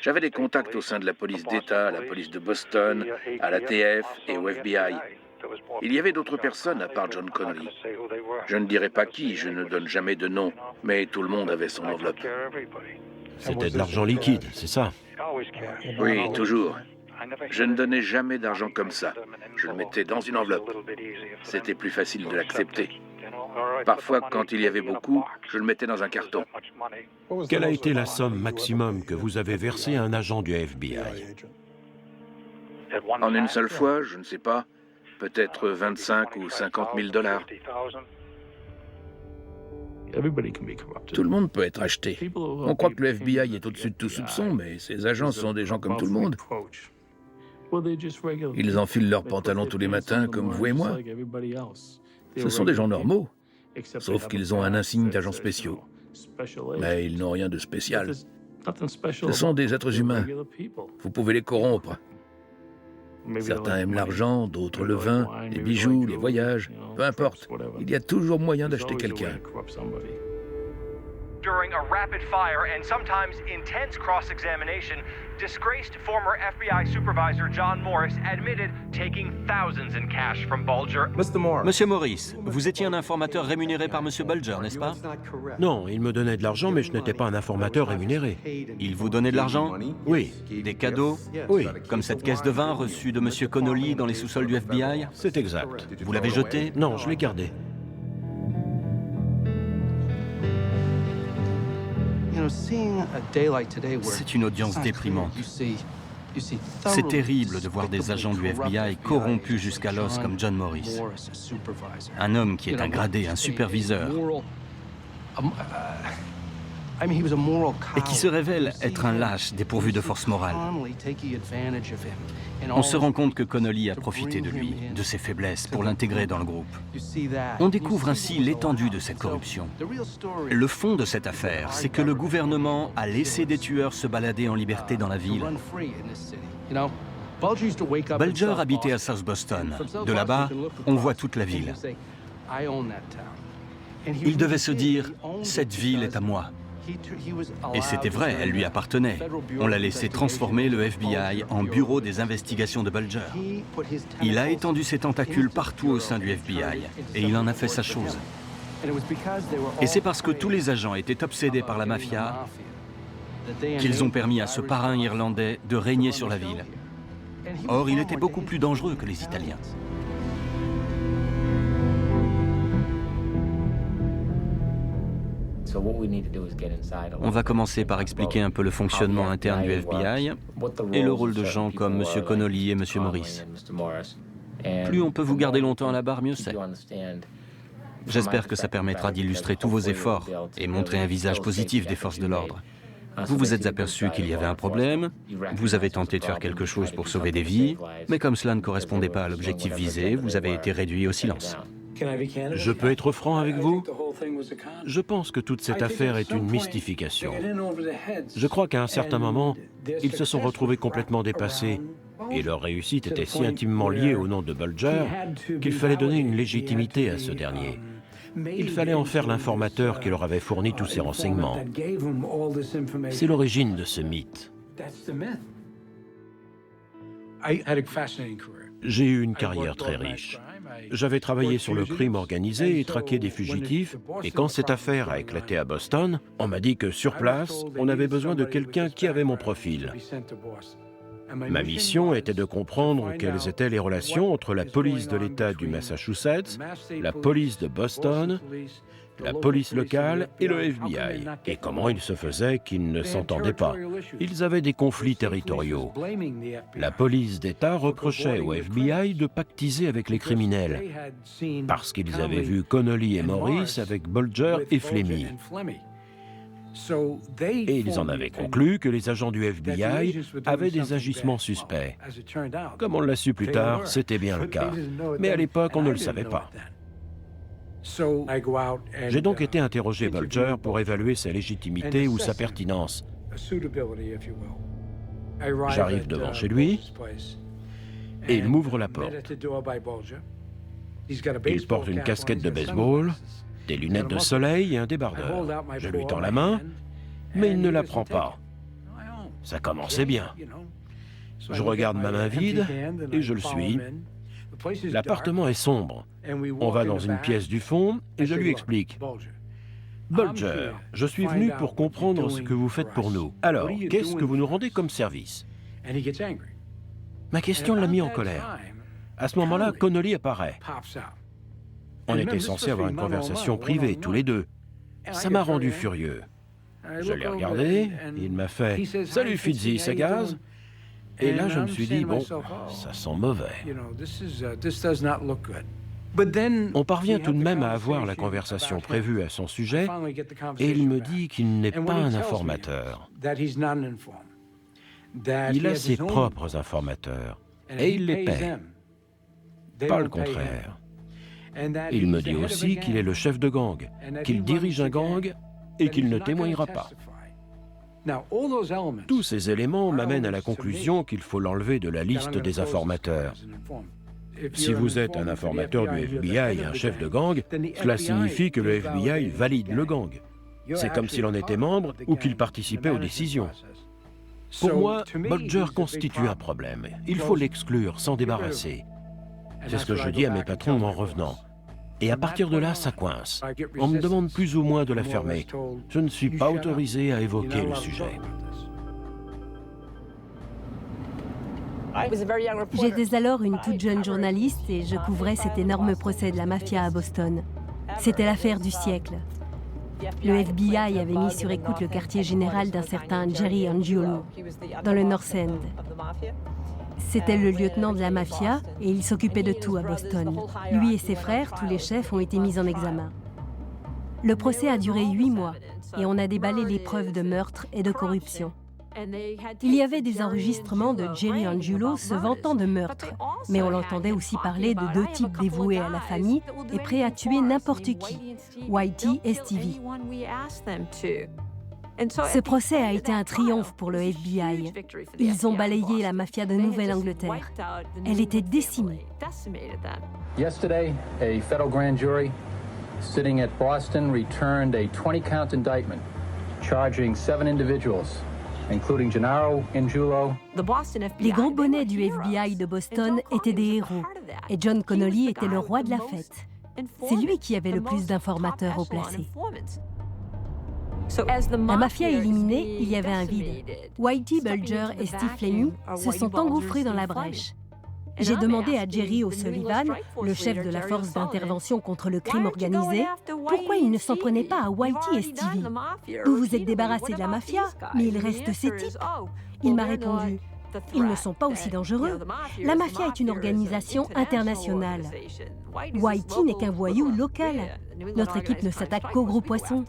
J'avais des contacts au sein de la police d'État, à la police de Boston, à l'ATF et au FBI. Il y avait d'autres personnes à part John Connolly. Je ne dirai pas qui, je ne donne jamais de nom, mais tout le monde avait son enveloppe. C'était de l'argent liquide, c'est ça? Oui, toujours. Je ne donnais jamais d'argent comme ça. Je le mettais dans une enveloppe. C'était plus facile de l'accepter. Parfois, quand il y avait beaucoup, je le mettais dans un carton. Quelle a été la somme maximum que vous avez versée à un agent du FBI? En une seule fois, je ne sais pas. Peut-être 25 ou 50 000 dollars. Tout le monde peut être acheté. On croit que le FBI est au-dessus de tout soupçon, mais ces agents sont des gens comme tout le monde. Ils enfilent leurs pantalons tous les matins, comme vous et moi. Ce sont des gens normaux, sauf qu'ils ont un insigne d'agents spéciaux. Mais ils n'ont rien de spécial. Ce sont des êtres humains. Vous pouvez les corrompre. Certains aiment l'argent, d'autres le vin, les bijoux, les voyages, peu importe. Il y a toujours moyen d'acheter quelqu'un. During a rapid-fire and sometimes intense cross-examination, disgraced former FBI supervisor John Morris admitted taking thousands in cash from Bulger. Monsieur Morris, vous étiez un informateur rémunéré par Monsieur Bulger, n'est-ce pas? Non, il me donnait de l'argent, mais je n'étais pas un informateur rémunéré. Il vous donnait de l'argent? Oui. Des cadeaux? Oui. Comme cette caisse de vin reçue de Monsieur Connolly dans les sous-sols du FBI? C'est exact. Vous l'avez jetée? Non, je l'ai gardée. C'est une audience déprimante. C'est terrible de voir des agents du FBI corrompus jusqu'à l'os comme John Morris. Un homme qui est un gradé, un superviseur, et qui se révèle être un lâche dépourvu de force morale. On se rend compte que Connolly a profité de lui, de ses faiblesses, pour l'intégrer dans le groupe. On découvre ainsi l'étendue de cette corruption. Le fond de cette affaire, c'est que le gouvernement a laissé des tueurs se balader en liberté dans la ville. Bulger habitait à South Boston. De là-bas, on voit toute la ville. Il devait se dire « Cette ville est à moi ». Et c'était vrai, elle lui appartenait. On l'a laissé transformer le FBI en bureau des investigations de Bulger. Il a étendu ses tentacules partout au sein du FBI, et il en a fait sa chose. Et c'est parce que tous les agents étaient obsédés par la mafia qu'ils ont permis à ce parrain irlandais de régner sur la ville. Or, il était beaucoup plus dangereux que les Italiens. On va commencer par expliquer un peu le fonctionnement interne du FBI et le rôle de gens comme M. Connolly et M. Morris. Plus on peut vous garder longtemps à la barre, mieux c'est. J'espère que ça permettra d'illustrer tous vos efforts et montrer un visage positif des forces de l'ordre. Vous vous êtes aperçu qu'il y avait un problème, vous avez tenté de faire quelque chose pour sauver des vies, mais comme cela ne correspondait pas à l'objectif visé, vous avez été réduit au silence. Je peux être franc avec vous? Je pense que toute cette affaire est une mystification. Je crois qu'à un certain moment, ils se sont retrouvés complètement dépassés et leur réussite était si intimement liée au nom de Bulger qu'il fallait donner une légitimité à ce dernier. Il fallait en faire l'informateur qui leur avait fourni tous ces renseignements. C'est l'origine de ce mythe. J'ai eu une carrière très riche. J'avais travaillé sur le crime organisé et traqué des fugitifs, et quand cette affaire a éclaté à Boston, on m'a dit que sur place, on avait besoin de quelqu'un qui avait mon profil. Ma mission était de comprendre quelles étaient les relations entre la police de l'État du Massachusetts, la police de Boston, la police locale et le FBI, et comment il se faisait qu'ils ne s'entendaient pas. Ils avaient des conflits territoriaux. La police d'État reprochait au FBI de pactiser avec les criminels, parce qu'ils avaient vu Connolly et Morris avec Bulger et Flemmi. Et ils en avaient conclu que les agents du FBI avaient des agissements suspects. Comme on l'a su plus tard, c'était bien le cas. Mais à l'époque, on ne le savait pas. J'ai donc été interroger Bulger pour évaluer sa légitimité ou sa pertinence. J'arrive devant chez lui et il m'ouvre la porte. Il porte une casquette de baseball, des lunettes de soleil et un débardeur. Je lui tends la main, mais il ne la prend pas. Ça commençait bien. Je regarde ma main vide et je le suis. L'appartement est sombre. On va dans une pièce du fond et je lui explique. Bulger, je suis venu pour comprendre ce que vous faites pour nous. Alors, qu'est-ce que vous nous rendez comme service? Ma question l'a mis en colère. À ce moment-là, Connolly apparaît. On était censé avoir une conversation privée, tous les deux. Ça m'a rendu furieux. Je l'ai regardé, il m'a fait « Salut Fitzy, c'est gaz ?» Et là, je me suis dit, bon, ça sent mauvais. On parvient tout de même à avoir la conversation prévue à son sujet, et il me dit qu'il n'est pas un informateur. Il a ses propres informateurs, et il les paie. Pas le contraire. Il me dit aussi qu'il est le chef de gang, qu'il dirige un gang et qu'il ne témoignera pas. Tous ces éléments m'amènent à la conclusion qu'il faut l'enlever de la liste des informateurs. Si vous êtes un informateur du FBI et un chef de gang, cela signifie que le FBI valide le gang. C'est comme s'il en était membre ou qu'il participait aux décisions. Pour moi, Bulger constitue un problème. Il faut l'exclure, s'en débarrasser. C'est ce que je dis à mes patrons en revenant. Et à partir de là, ça coince. On me demande plus ou moins de la fermer. Je ne suis pas autorisé à évoquer le sujet. J'étais alors une toute jeune journaliste et je couvrais cet énorme procès de la mafia à Boston. C'était l'affaire du siècle. Le FBI avait mis sur écoute le quartier général d'un certain Jerry Angiolo, dans le North End. C'était le lieutenant de la mafia et il s'occupait de tout à Boston. Lui et ses frères, tous les chefs, ont été mis en examen. Le procès a duré 8 mois et on a déballé les preuves de meurtre et de corruption. Il y avait des enregistrements de Jerry Angiolo se vantant de meurtre, mais on l'entendait aussi parler de 2 types dévoués à la famille et prêts à tuer n'importe qui, Whitey et Stevie. Ce procès a été un triomphe pour le FBI. Ils ont balayé la mafia de Nouvelle-Angleterre. Elle était décimée. Yesterday, a federal grand jury sitting at Boston returned a 20-count indictment charging 7 individuals, including Gennaro Angiulo. Les gros bonnets du FBI de Boston étaient des héros, et John Connolly était le roi de la fête. C'est lui qui avait le plus d'informateurs haut placés. La mafia éliminée, il y avait un vide. Whitey Bulger et Steve Fleming se sont engouffrés dans la brèche. J'ai demandé à Jerry O'Sullivan, le chef de la force d'intervention contre le crime organisé, pourquoi il ne s'en prenait pas à Whitey et Stevie. Vous vous êtes débarrassé de la mafia, mais il reste ces types. Il m'a répondu, ils ne sont pas aussi dangereux. La mafia est une organisation internationale. Whitey n'est qu'un voyou local. Notre équipe ne s'attaque qu'aux gros poissons.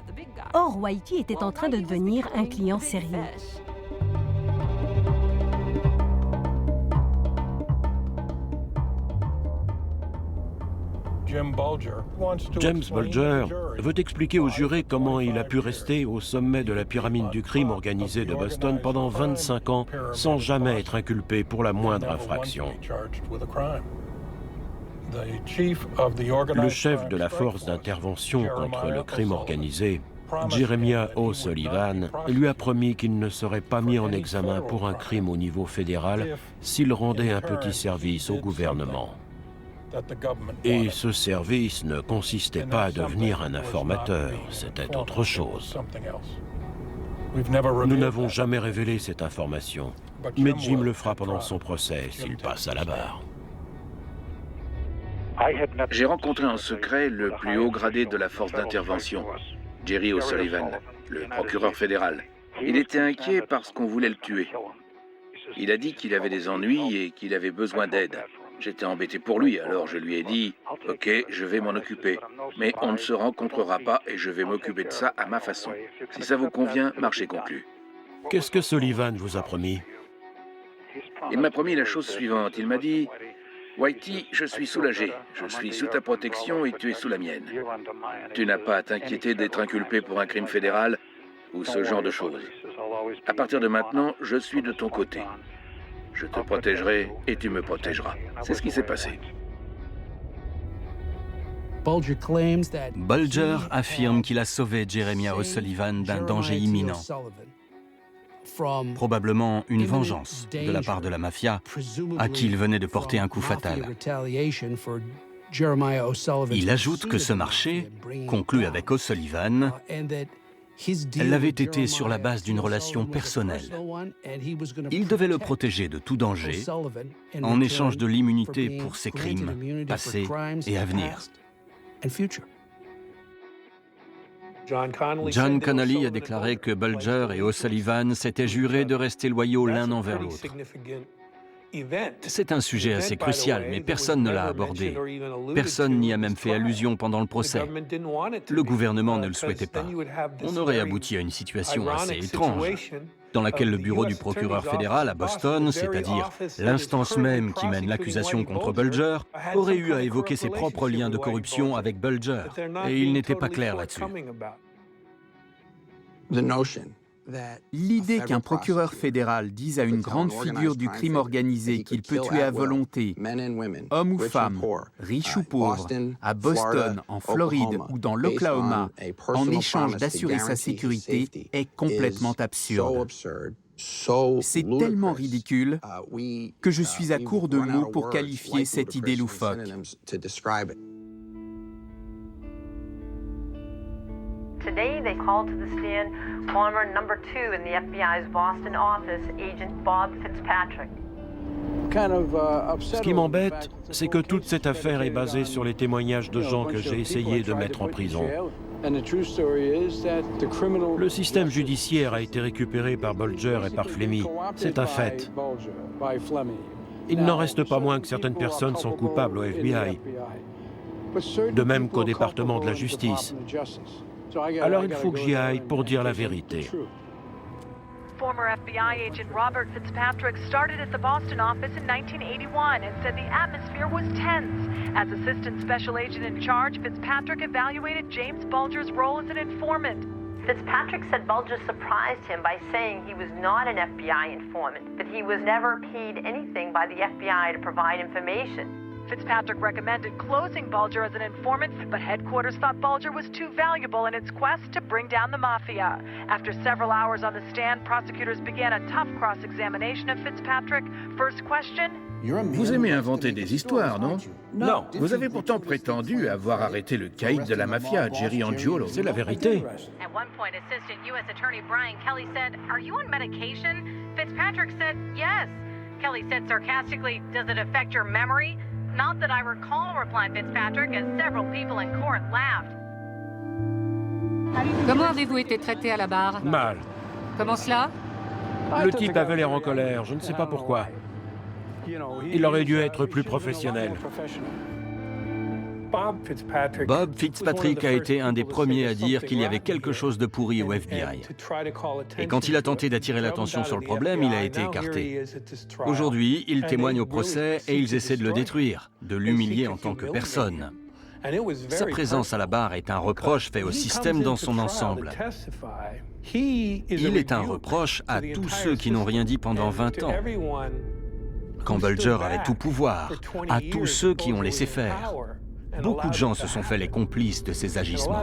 Or, Whitey était en train de devenir un client sérieux. James Bulger veut expliquer aux jurés comment il a pu rester au sommet de la pyramide du crime organisé de Boston pendant 25 ans sans jamais être inculpé pour la moindre infraction. Le chef de la force d'intervention contre le crime organisé, Jeremiah O'Sullivan, lui a promis qu'il ne serait pas mis en examen pour un crime au niveau fédéral s'il rendait un petit service au gouvernement. Et ce service ne consistait pas à devenir un informateur, c'était autre chose. Nous n'avons jamais révélé cette information, mais Jim le fera pendant son procès s'il passe à la barre. J'ai rencontré en secret le plus haut gradé de la force d'intervention, Jerry O'Sullivan, le procureur fédéral. Il était inquiet parce qu'on voulait le tuer. Il a dit qu'il avait des ennuis et qu'il avait besoin d'aide. J'étais embêté pour lui, alors je lui ai dit « Ok, je vais m'en occuper, mais on ne se rencontrera pas et je vais m'occuper de ça à ma façon. Si ça vous convient, marché conclu. » Qu'est-ce que Sullivan vous a promis? Il m'a promis la chose suivante. Il m'a dit « Whitey, je suis soulagé. Je suis sous ta protection et tu es sous la mienne. Tu n'as pas à t'inquiéter d'être inculpé pour un crime fédéral ou ce genre de choses. À partir de maintenant, je suis de ton côté. Je te protégerai et tu me protégeras. » C'est ce qui s'est passé. Bulger affirme qu'il a sauvé Jeremiah O'Sullivan d'un danger imminent. Probablement une vengeance de la part de la mafia à qui il venait de porter un coup fatal. Il ajoute que ce marché, conclu avec O'Sullivan, l'avait été sur la base d'une relation personnelle. Il devait le protéger de tout danger en échange de l'immunité pour ses crimes passés et à venir. John Connolly a déclaré que Bulger et O'Sullivan s'étaient jurés de rester loyaux l'un envers l'autre. C'est un sujet assez crucial, mais personne ne l'a abordé. Personne n'y a même fait allusion pendant le procès. Le gouvernement ne le souhaitait pas. On aurait abouti à une situation assez étrange, dans laquelle le bureau du procureur fédéral à Boston, c'est-à-dire l'instance même qui mène l'accusation contre Bulger, aurait eu à évoquer ses propres liens de corruption avec Bulger, et il n'était pas clair là-dessus. L'idée qu'un procureur fédéral dise à une grande figure du crime organisé qu'il peut tuer à volonté, homme ou femme, riche ou pauvre, à Boston, en Floride ou dans l'Oklahoma, en échange d'assurer sa sécurité, est complètement absurde. C'est tellement ridicule que je suis à court de mots pour qualifier cette idée loufoque. Today, they called to the stand former number 2 in the FBI's Boston office, Agent Bob Fitzpatrick. Ce qui m'embête, c'est que toute cette affaire est basée sur les témoignages de gens que j'ai essayé de mettre en prison. Le système judiciaire a été récupéré par Bulger et par Fleming. C'est un fait. Il n'en reste pas moins que certaines personnes sont coupables au FBI, de même qu'au département de la justice. Alors il faut que j'y aille pour dire la vérité. Former FBI agent Robert Fitzpatrick started at the Boston office in 1981 and said the atmosphere was tense. As assistant special agent in charge, Fitzpatrick evaluated James Bulger's role as an informant. Fitzpatrick said Bulger surprised him by saying he was not an FBI informant, that he was never paid anything by the FBI to provide information. Fitzpatrick recommended closing Bulger as an informant, but headquarters thought Bulger was too valuable in its quest to bring down the mafia. After several hours on the stand, prosecutors began a tough cross-examination of Fitzpatrick. First question. Vous aimez inventer des histoires, non? Non. Vous avez pourtant prétendu avoir arrêté le caïd de la mafia, Jerry Angiolo. C'est la vérité. At one point, Assistant U.S. Attorney Brian Kelly said, "Are you on medication?" Fitzpatrick said, "Yes." Kelly said sarcastically, "Does it affect your memory?" "Not that I recall," replied Fitzpatrick, as several people in court laughed. Comment avez-vous été traité à la barre? Mal. Comment cela? Le type avait l'air en colère, je ne sais pas pourquoi. Il aurait dû être plus professionnel. Bob Fitzpatrick a été un des premiers à dire qu'il y avait quelque chose de pourri au FBI. Et quand il a tenté d'attirer l'attention sur le problème, il a été écarté. Aujourd'hui, il témoigne au procès et ils essaient de le détruire, de l'humilier en tant que personne. Sa présence à la barre est un reproche fait au système dans son ensemble. Il est un reproche à tous ceux qui n'ont rien dit pendant 20 ans. Quand Bulger avait tout pouvoir, à tous ceux qui ont laissé faire. Beaucoup de gens se sont fait les complices de ces agissements.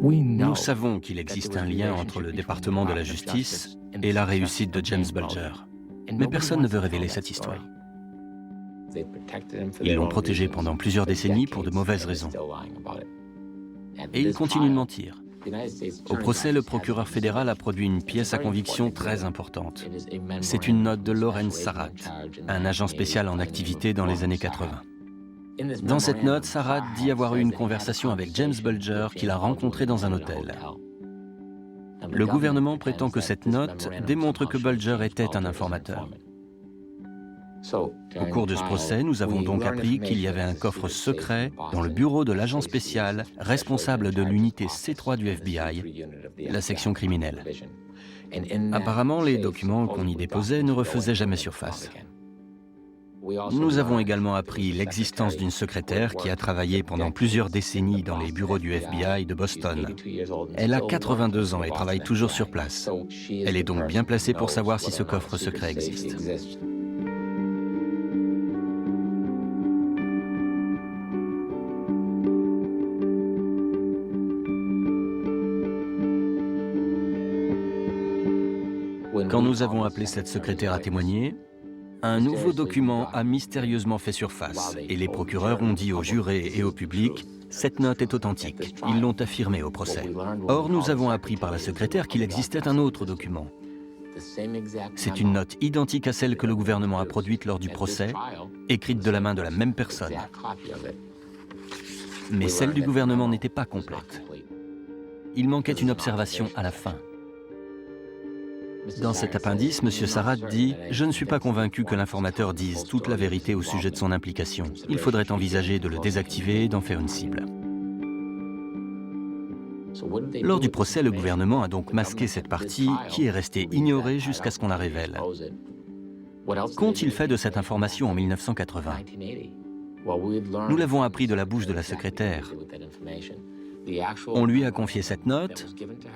Nous savons qu'il existe un lien entre le département de la justice et la réussite de James Bulger. Mais personne ne veut révéler cette histoire. Ils l'ont protégé pendant plusieurs décennies pour de mauvaises raisons. Et ils continuent de mentir. Au procès, le procureur fédéral a produit une pièce à conviction très importante. C'est une note de Lawrence Sarrat, un agent spécial en activité dans les années 80. Dans cette note, Sarrat dit avoir eu une conversation avec James Bulger qu'il a rencontré dans un hôtel. Le gouvernement prétend que cette note démontre que Bulger était un informateur. Au cours de ce procès, nous avons donc appris qu'il y avait un coffre secret dans le bureau de l'agent spécial responsable de l'unité C3 du FBI, la section criminelle. Apparemment, les documents qu'on y déposait ne refaisaient jamais surface. Nous avons également appris l'existence d'une secrétaire qui a travaillé pendant plusieurs décennies dans les bureaux du FBI de Boston. Elle a 82 ans et travaille toujours sur place. Elle est donc bien placée pour savoir si ce coffre secret existe. Quand nous avons appelé cette secrétaire à témoigner, un nouveau document a mystérieusement fait surface et les procureurs ont dit aux jurés et au public « Cette note est authentique ». Ils l'ont affirmé au procès. Or, nous avons appris par la secrétaire qu'il existait un autre document. C'est une note identique à celle que le gouvernement a produite lors du procès, écrite de la main de la même personne. Mais celle du gouvernement n'était pas complète. Il manquait une observation à la fin. Dans cet appendice, M. Sarrat dit « Je ne suis pas convaincu que l'informateur dise toute la vérité au sujet de son implication. Il faudrait envisager de le désactiver et d'en faire une cible. » Lors du procès, le gouvernement a donc masqué cette partie qui est restée ignorée jusqu'à ce qu'on la révèle. Qu'ont-ils fait de cette information en 1980 ? Nous l'avons appris de la bouche de la secrétaire. On lui a confié cette note,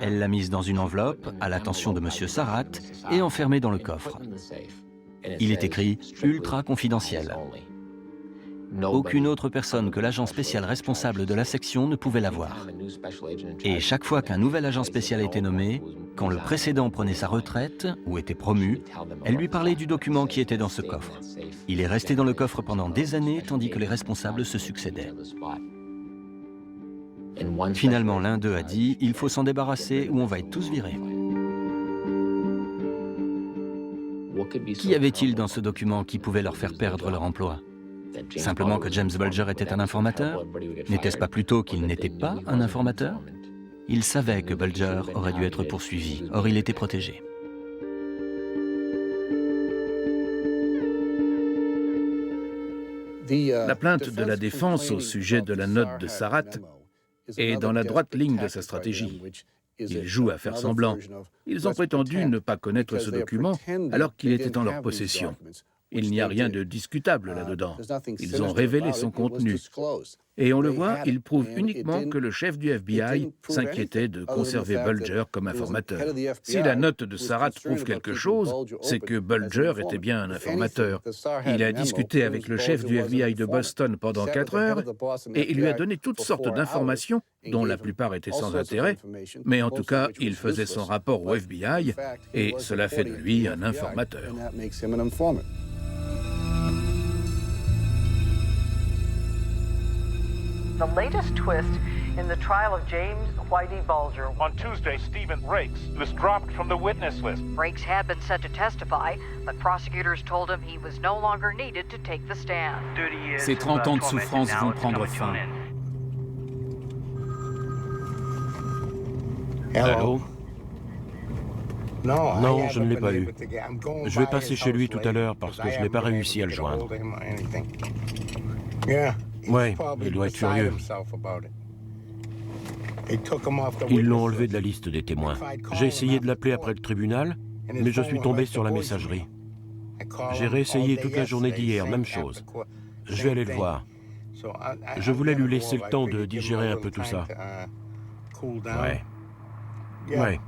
elle l'a mise dans une enveloppe à l'attention de M. Sarrat et enfermée dans le coffre. Il est écrit « ultra confidentiel ». Aucune autre personne que l'agent spécial responsable de la section ne pouvait l'avoir. Et chaque fois qu'un nouvel agent spécial était nommé, quand le précédent prenait sa retraite ou était promu, elle lui parlait du document qui était dans ce coffre. Il est resté dans le coffre pendant des années tandis que les responsables se succédaient. Finalement, l'un d'eux a dit « Il faut s'en débarrasser ou on va être tous virés ». Qu'y avait-il dans ce document qui pouvait leur faire perdre leur emploi ? Simplement que James Bulger était un informateur ? N'était-ce pas plutôt qu'il n'était pas un informateur ? Il savait que Bulger aurait dû être poursuivi, or il était protégé. La plainte de la défense au sujet de la note de Sarrat est dans la droite ligne de sa stratégie. Ils jouent à faire semblant. Ils ont prétendu ne pas connaître ce document alors qu'il était en leur possession. Il n'y a rien de discutable là-dedans. Ils ont révélé son contenu. Et on le voit, il prouve uniquement que le chef du FBI s'inquiétait de conserver Bulger comme informateur. Si la note de Surratt prouve quelque chose, c'est que Bulger était bien un informateur. Il a discuté avec le chef du FBI de Boston pendant 4 heures et il lui a donné toutes sortes d'informations, dont la plupart étaient sans intérêt, mais en tout cas, il faisait son rapport au FBI et cela fait de lui un informateur. The latest twist in the trial of James Whitey Bulger. On Tuesday, Stephen Rakes was dropped from the witness list. Rakes had been set to testify, but prosecutors told him he was no longer needed to take the stand. Ces 30 ans de souffrance vont prendre fin. Allô? Non, je ne l'ai pas eu. Je vais passer chez lui tout à l'heure parce que je n'ai pas réussi à le joindre. Ouais, il doit être furieux. Ils l'ont enlevé de la liste des témoins. J'ai essayé de l'appeler après le tribunal, mais je suis tombé sur la messagerie. J'ai réessayé toute la journée d'hier, même chose. Je vais aller le voir. Je voulais lui laisser le temps de digérer un peu tout ça. Ouais. Ouais.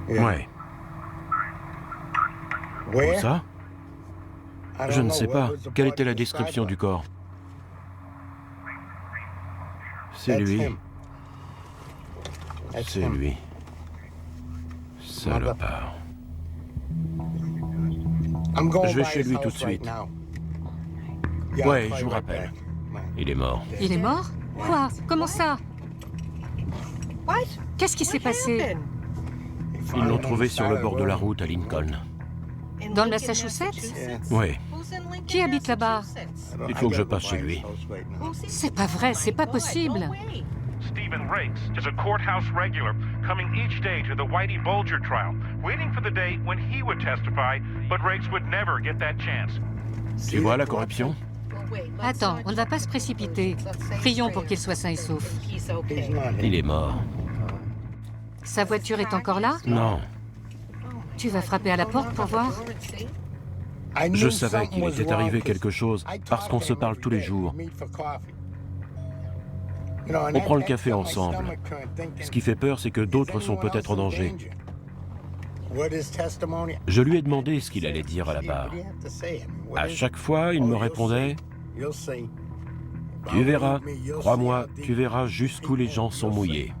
Ouais. Où ça? Je ne sais pas. Quelle était la description du corps? C'est lui. C'est lui. Salopard. Je vais chez lui tout de suite. Ouais, je vous rappelle. Il est mort. Il est mort? Quoi? Comment ça? Qu'est-ce qui s'est passé? Ils l'ont trouvé sur le bord de la route à Lincoln. Dans le Massachusetts? Oui. Qui habite là-bas? Il faut que je passe chez lui. C'est pas vrai, c'est pas possible. Stephen Rakes is a courthouse regular, coming each day to the Whitey Bulger trial, waiting for the day when he would testify, but Rakes would never get that chance. Tu vois la corruption? Attends, on ne va pas se précipiter. Prions pour qu'il soit sain et sauf. Il est mort. Sa voiture est encore là? Non. Tu vas frapper à la porte pour voir? Je savais qu'il était arrivé quelque chose parce qu'on se parle tous les jours. On prend le café ensemble. Ce qui fait peur, c'est que d'autres sont peut-être en danger. Je lui ai demandé ce qu'il allait dire à la barre. À chaque fois, il me répondait « Tu verras, crois-moi, tu verras jusqu'où les gens sont mouillés. »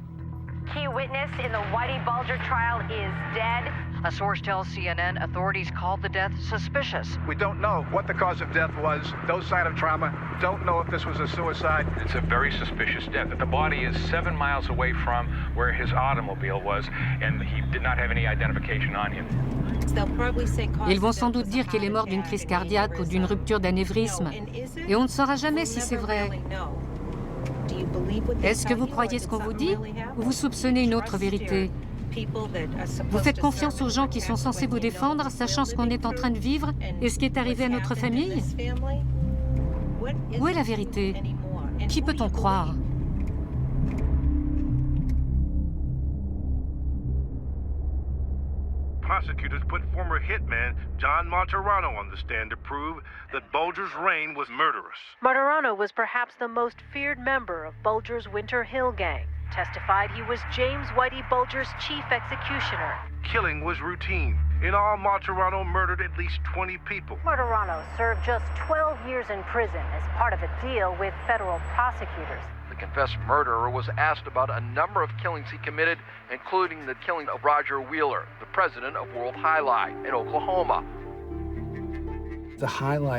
Key witness in the Whitey Bulger trial is dead. A source tells CNN authorities called the death suspicious. We don't know what the cause of death was. Those signs of trauma don't know if this was a suicide. It's a very suspicious death. The body is 7 miles away from where his automobile was, and he did not have any identification on him. Ils vont sans doute dire qu'il est mort d'une crise cardiaque ou d'une rupture d'anévrisme. Et on ne saura jamais si c'est vrai. Est-ce que vous croyez ce qu'on vous dit ou vous soupçonnez une autre vérité? Vous faites confiance aux gens qui sont censés vous défendre, sachant ce qu'on est en train de vivre et ce qui est arrivé à notre famille? Où est la vérité? Qui peut-on croire? Prosecutors put former hitman John Martirano on the stand to prove that Bulger's reign was murderous. Martirano was perhaps the most feared member of Bulger's Winter Hill Gang. Testified he was James Whitey Bulger's chief executioner. Killing was routine. In all, Martirano murdered at least 20 people. Martirano served just 12 years in prison as part of a deal with federal prosecutors. The confessed murderer was asked about a number of killings he committed, including the killing of Roger Wheeler, the president of World High Line in Oklahoma.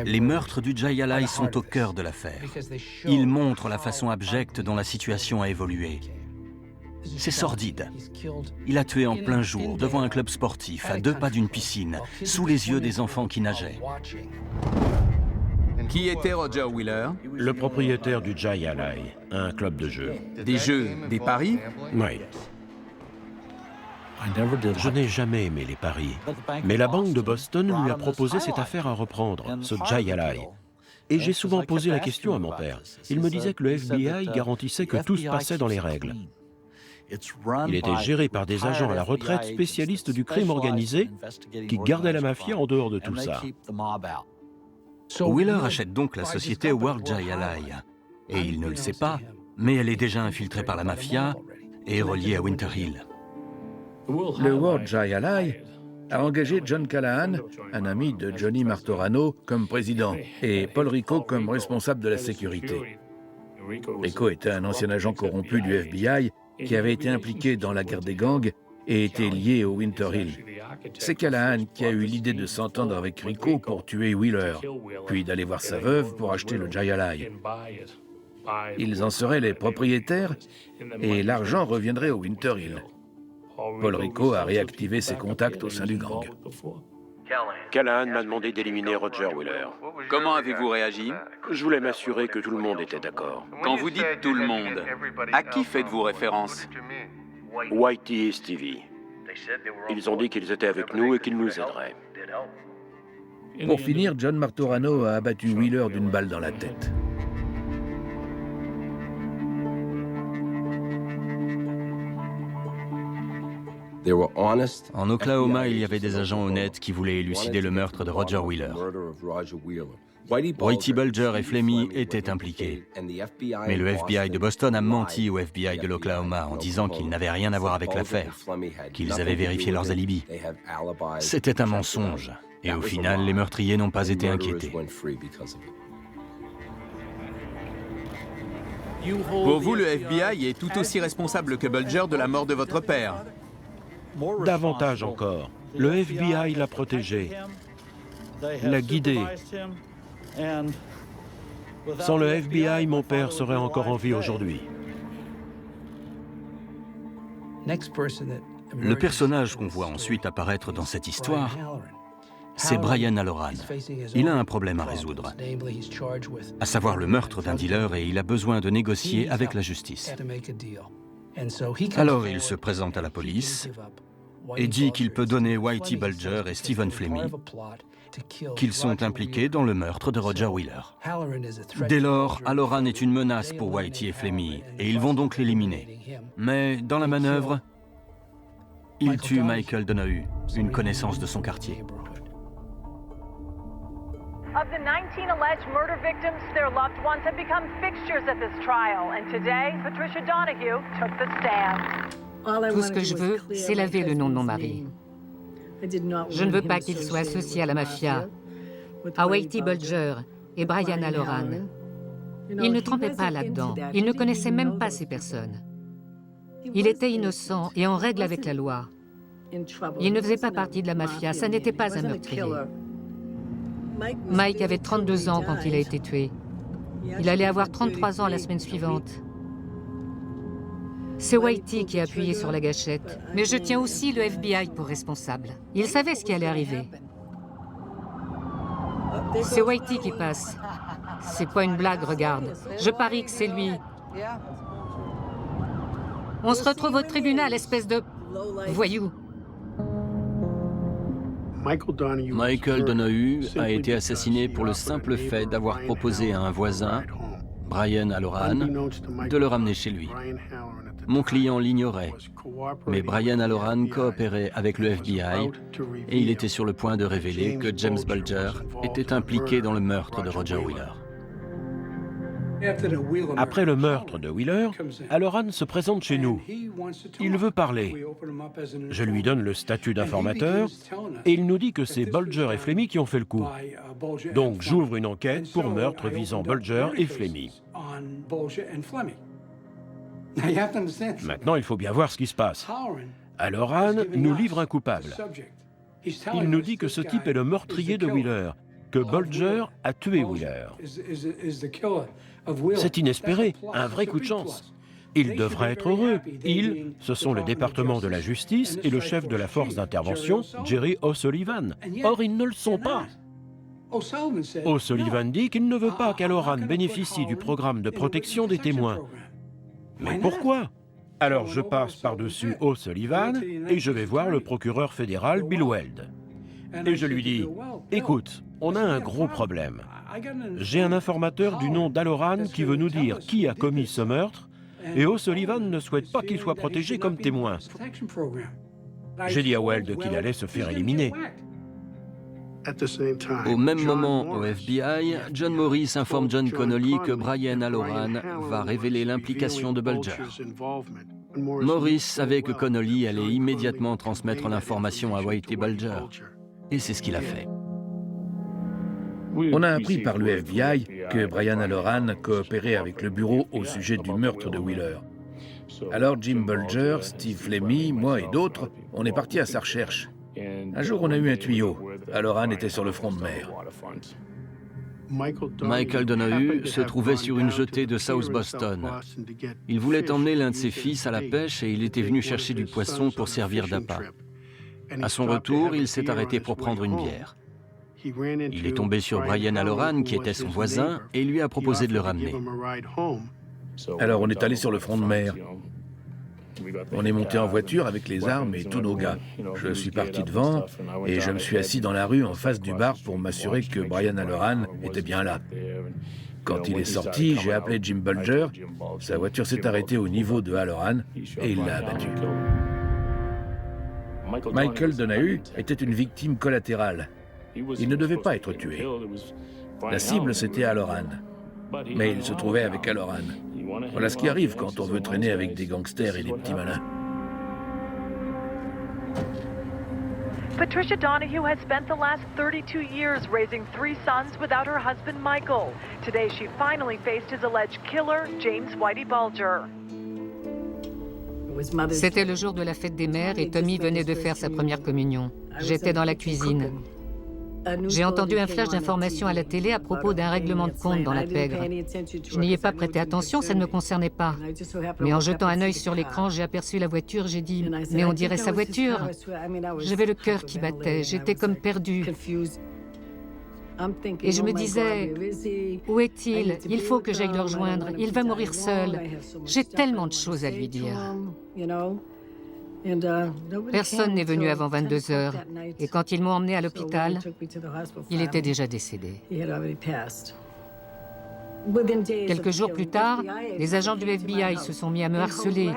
Les meurtres du Jai Alai sont au cœur de l'affaire. Ils montrent la façon abjecte dont la situation a évolué. C'est sordide. Il a tué en plein jour, devant un club sportif, à 2 pas d'une piscine, sous les yeux des enfants qui nageaient. Qui était Roger Wheeler? Le propriétaire du Jai Alai, un club de jeux. Des jeux, des paris? Oui. Je n'ai jamais aimé les paris. Mais la banque de Boston lui a proposé cette affaire à reprendre, ce Jai Alai. Et j'ai souvent posé la question à mon père. Il me disait que le FBI garantissait que tout se passait dans les règles. Il était géré par des agents à la retraite spécialistes du crime organisé qui gardaient la mafia en dehors de tout ça. Wheeler achète donc la société World Jai Alai. Et il ne le sait pas, mais elle est déjà infiltrée par la mafia et reliée à Winter Hill. Le World Jai Alai a engagé John Callahan, un ami de Johnny Martorano, comme président, et Paul Rico comme responsable de la sécurité. Rico était un ancien agent corrompu du FBI qui avait été impliqué dans la guerre des gangs et était lié au Winter Hill. C'est Callahan qui a eu l'idée de s'entendre avec Rico pour tuer Wheeler, puis d'aller voir sa veuve pour acheter le Jai Alai. Ils en seraient les propriétaires et l'argent reviendrait au Winter Hill. Paul Rico a réactivé ses contacts au sein du gang. Callahan m'a demandé d'éliminer Roger Wheeler. Comment avez-vous réagi? Je voulais m'assurer que tout le monde était d'accord. Quand vous dites tout le monde, à qui faites-vous référence? Whitey et Stevie. Ils ont dit qu'ils étaient avec nous et qu'ils nous aideraient. Pour finir, John Martorano a abattu Wheeler d'une balle dans la tête. En Oklahoma, il y avait des agents honnêtes qui voulaient élucider le meurtre de Roger Wheeler. Whitey Bulger et Flemmy étaient impliqués. Mais le FBI de Boston a menti au FBI de l'Oklahoma en disant qu'ils n'avaient rien à voir avec l'affaire, qu'ils avaient vérifié leurs alibis. C'était un mensonge. Et au final, les meurtriers n'ont pas été inquiétés. Pour vous, le FBI est tout aussi responsable que Bulger de la mort de votre père. Davantage encore. Le FBI l'a protégé, l'a guidé. Sans le FBI, mon père serait encore en vie aujourd'hui. Le personnage qu'on voit ensuite apparaître dans cette histoire, c'est Brian Halloran. Il a un problème à résoudre, à savoir le meurtre d'un dealer, et il a besoin de négocier avec la justice. Alors il se présente à la police et dit qu'il peut donner Whitey Bulger et Stephen Flemmy, qu'ils sont impliqués dans le meurtre de Roger Wheeler. Dès lors, Halloran est une menace pour Whitey et Flemmy, et ils vont donc l'éliminer. Mais dans la manœuvre, il tue Michael Donahue, une connaissance de son quartier. Of the 19 alleged murder victims, their loved ones have become fixtures at this trial, and today, Patricia Donahue took the stand. Tout ce que je veux, c'est laver le nom de mon mari. Je ne veux pas qu'il soit associé à la mafia, à Whitey Bulger et Brian Halloran. Il ne trempait pas là-dedans. Il ne connaissait même pas ces personnes. Il était innocent et en règle avec la loi. Il ne faisait pas partie de la mafia. Ça n'était pas un meurtrier. Mike avait 32 ans quand il a été tué. Il allait avoir 33 ans la semaine suivante. C'est Whitey qui a appuyé sur la gâchette. Mais je tiens aussi le FBI pour responsable. Il savait ce qui allait arriver. C'est Whitey qui passe. C'est pas une blague, regarde. Je parie que c'est lui. On se retrouve au tribunal, espèce de voyou. Michael Donahue a été assassiné pour le simple fait d'avoir proposé à un voisin, Brian Halloran, de le ramener chez lui. Mon client l'ignorait, mais Brian Halloran coopérait avec le FBI et il était sur le point de révéler que James Bulger était impliqué dans le meurtre de Roger Wheeler. Après le meurtre de Wheeler, Halloran se présente chez nous. Il veut parler. Je lui donne le statut d'informateur et il nous dit que c'est Bulger et Flemmy qui ont fait le coup. Donc j'ouvre une enquête pour meurtre visant Bulger et Flemmy. Maintenant, il faut bien voir ce qui se passe. Halloran nous livre un coupable. Il nous dit que ce type est le meurtrier de Wheeler, que Bulger a tué Wheeler. C'est inespéré, un vrai coup de chance. Il devrait être heureux. Il, ce sont le département de la justice et le chef de la force d'intervention, Jerry O'Sullivan. Or, ils ne le sont pas. O'Sullivan dit qu'il ne veut pas qu'Halloran bénéficie du programme de protection des témoins. Mais pourquoi? Alors je passe par-dessus O'Sullivan et je vais voir le procureur fédéral Bill Weld. Et je lui dis, écoute, on a un gros problème. J'ai un informateur du nom d'Halloran qui veut nous dire qui a commis ce meurtre et O'Sullivan ne souhaite pas qu'il soit protégé comme témoin. J'ai dit à Weld qu'il allait se faire éliminer. Au même moment, au FBI, John Morris informe John Connolly que Brian Halloran va révéler l'implication de Bulger. Morris savait que Connolly allait immédiatement transmettre l'information à Whitey Bulger. Et c'est ce qu'il a fait. On a appris par le FBI que Brian Halloran coopérait avec le bureau au sujet du meurtre de Wheeler. Alors Jim Bulger, Steve Lemmy, moi et d'autres, on est partis à sa recherche. Un jour, on a eu un tuyau. Halloran était sur le front de mer. Michael Donahue se trouvait sur une jetée de South Boston. Il voulait emmener l'un de ses fils à la pêche et il était venu chercher du poisson pour servir d'appât. À son retour, il s'est arrêté pour prendre une bière. Il est tombé sur Brian Halloran, qui était son voisin, et lui a proposé de le ramener. Alors on est allé sur le front de mer. On est monté en voiture avec les armes et tous nos gars. Je suis parti devant et je me suis assis dans la rue en face du bar pour m'assurer que Brian Halloran était bien là. Quand il est sorti, j'ai appelé Jim Bulger. Sa voiture s'est arrêtée au niveau de Halloran et il l'a abattu. Michael Donahue était une victime collatérale. Il ne devait pas être tué. La cible, c'était Halloran. Mais il se trouvait avec Halloran. Voilà ce qui arrive quand on veut traîner avec des gangsters et des petits malins. Patricia Donahue has spent the last 32 years raising 3 sons without her husband Michael. Today she finally faced his alleged killer, James Whitey Bulger. C'était le jour de la fête des mères et Tommy venait de faire sa première communion. J'étais dans la cuisine. J'ai entendu un flash d'information à la télé à propos d'un règlement de compte dans la pègre. Je n'y ai pas prêté attention, ça ne me concernait pas. Mais en jetant un œil sur l'écran, j'ai aperçu la voiture, j'ai dit « Mais on dirait sa voiture !» J'avais le cœur qui battait, j'étais comme perdue. Et je me disais « Où est-il? Il faut que j'aille le rejoindre, il va mourir seul. J'ai tellement de choses à lui dire. » Personne n'est venu avant 22 heures, et quand ils m'ont emmené à l'hôpital, il était déjà décédé. Quelques jours plus tard, les agents du FBI se sont mis à me harceler.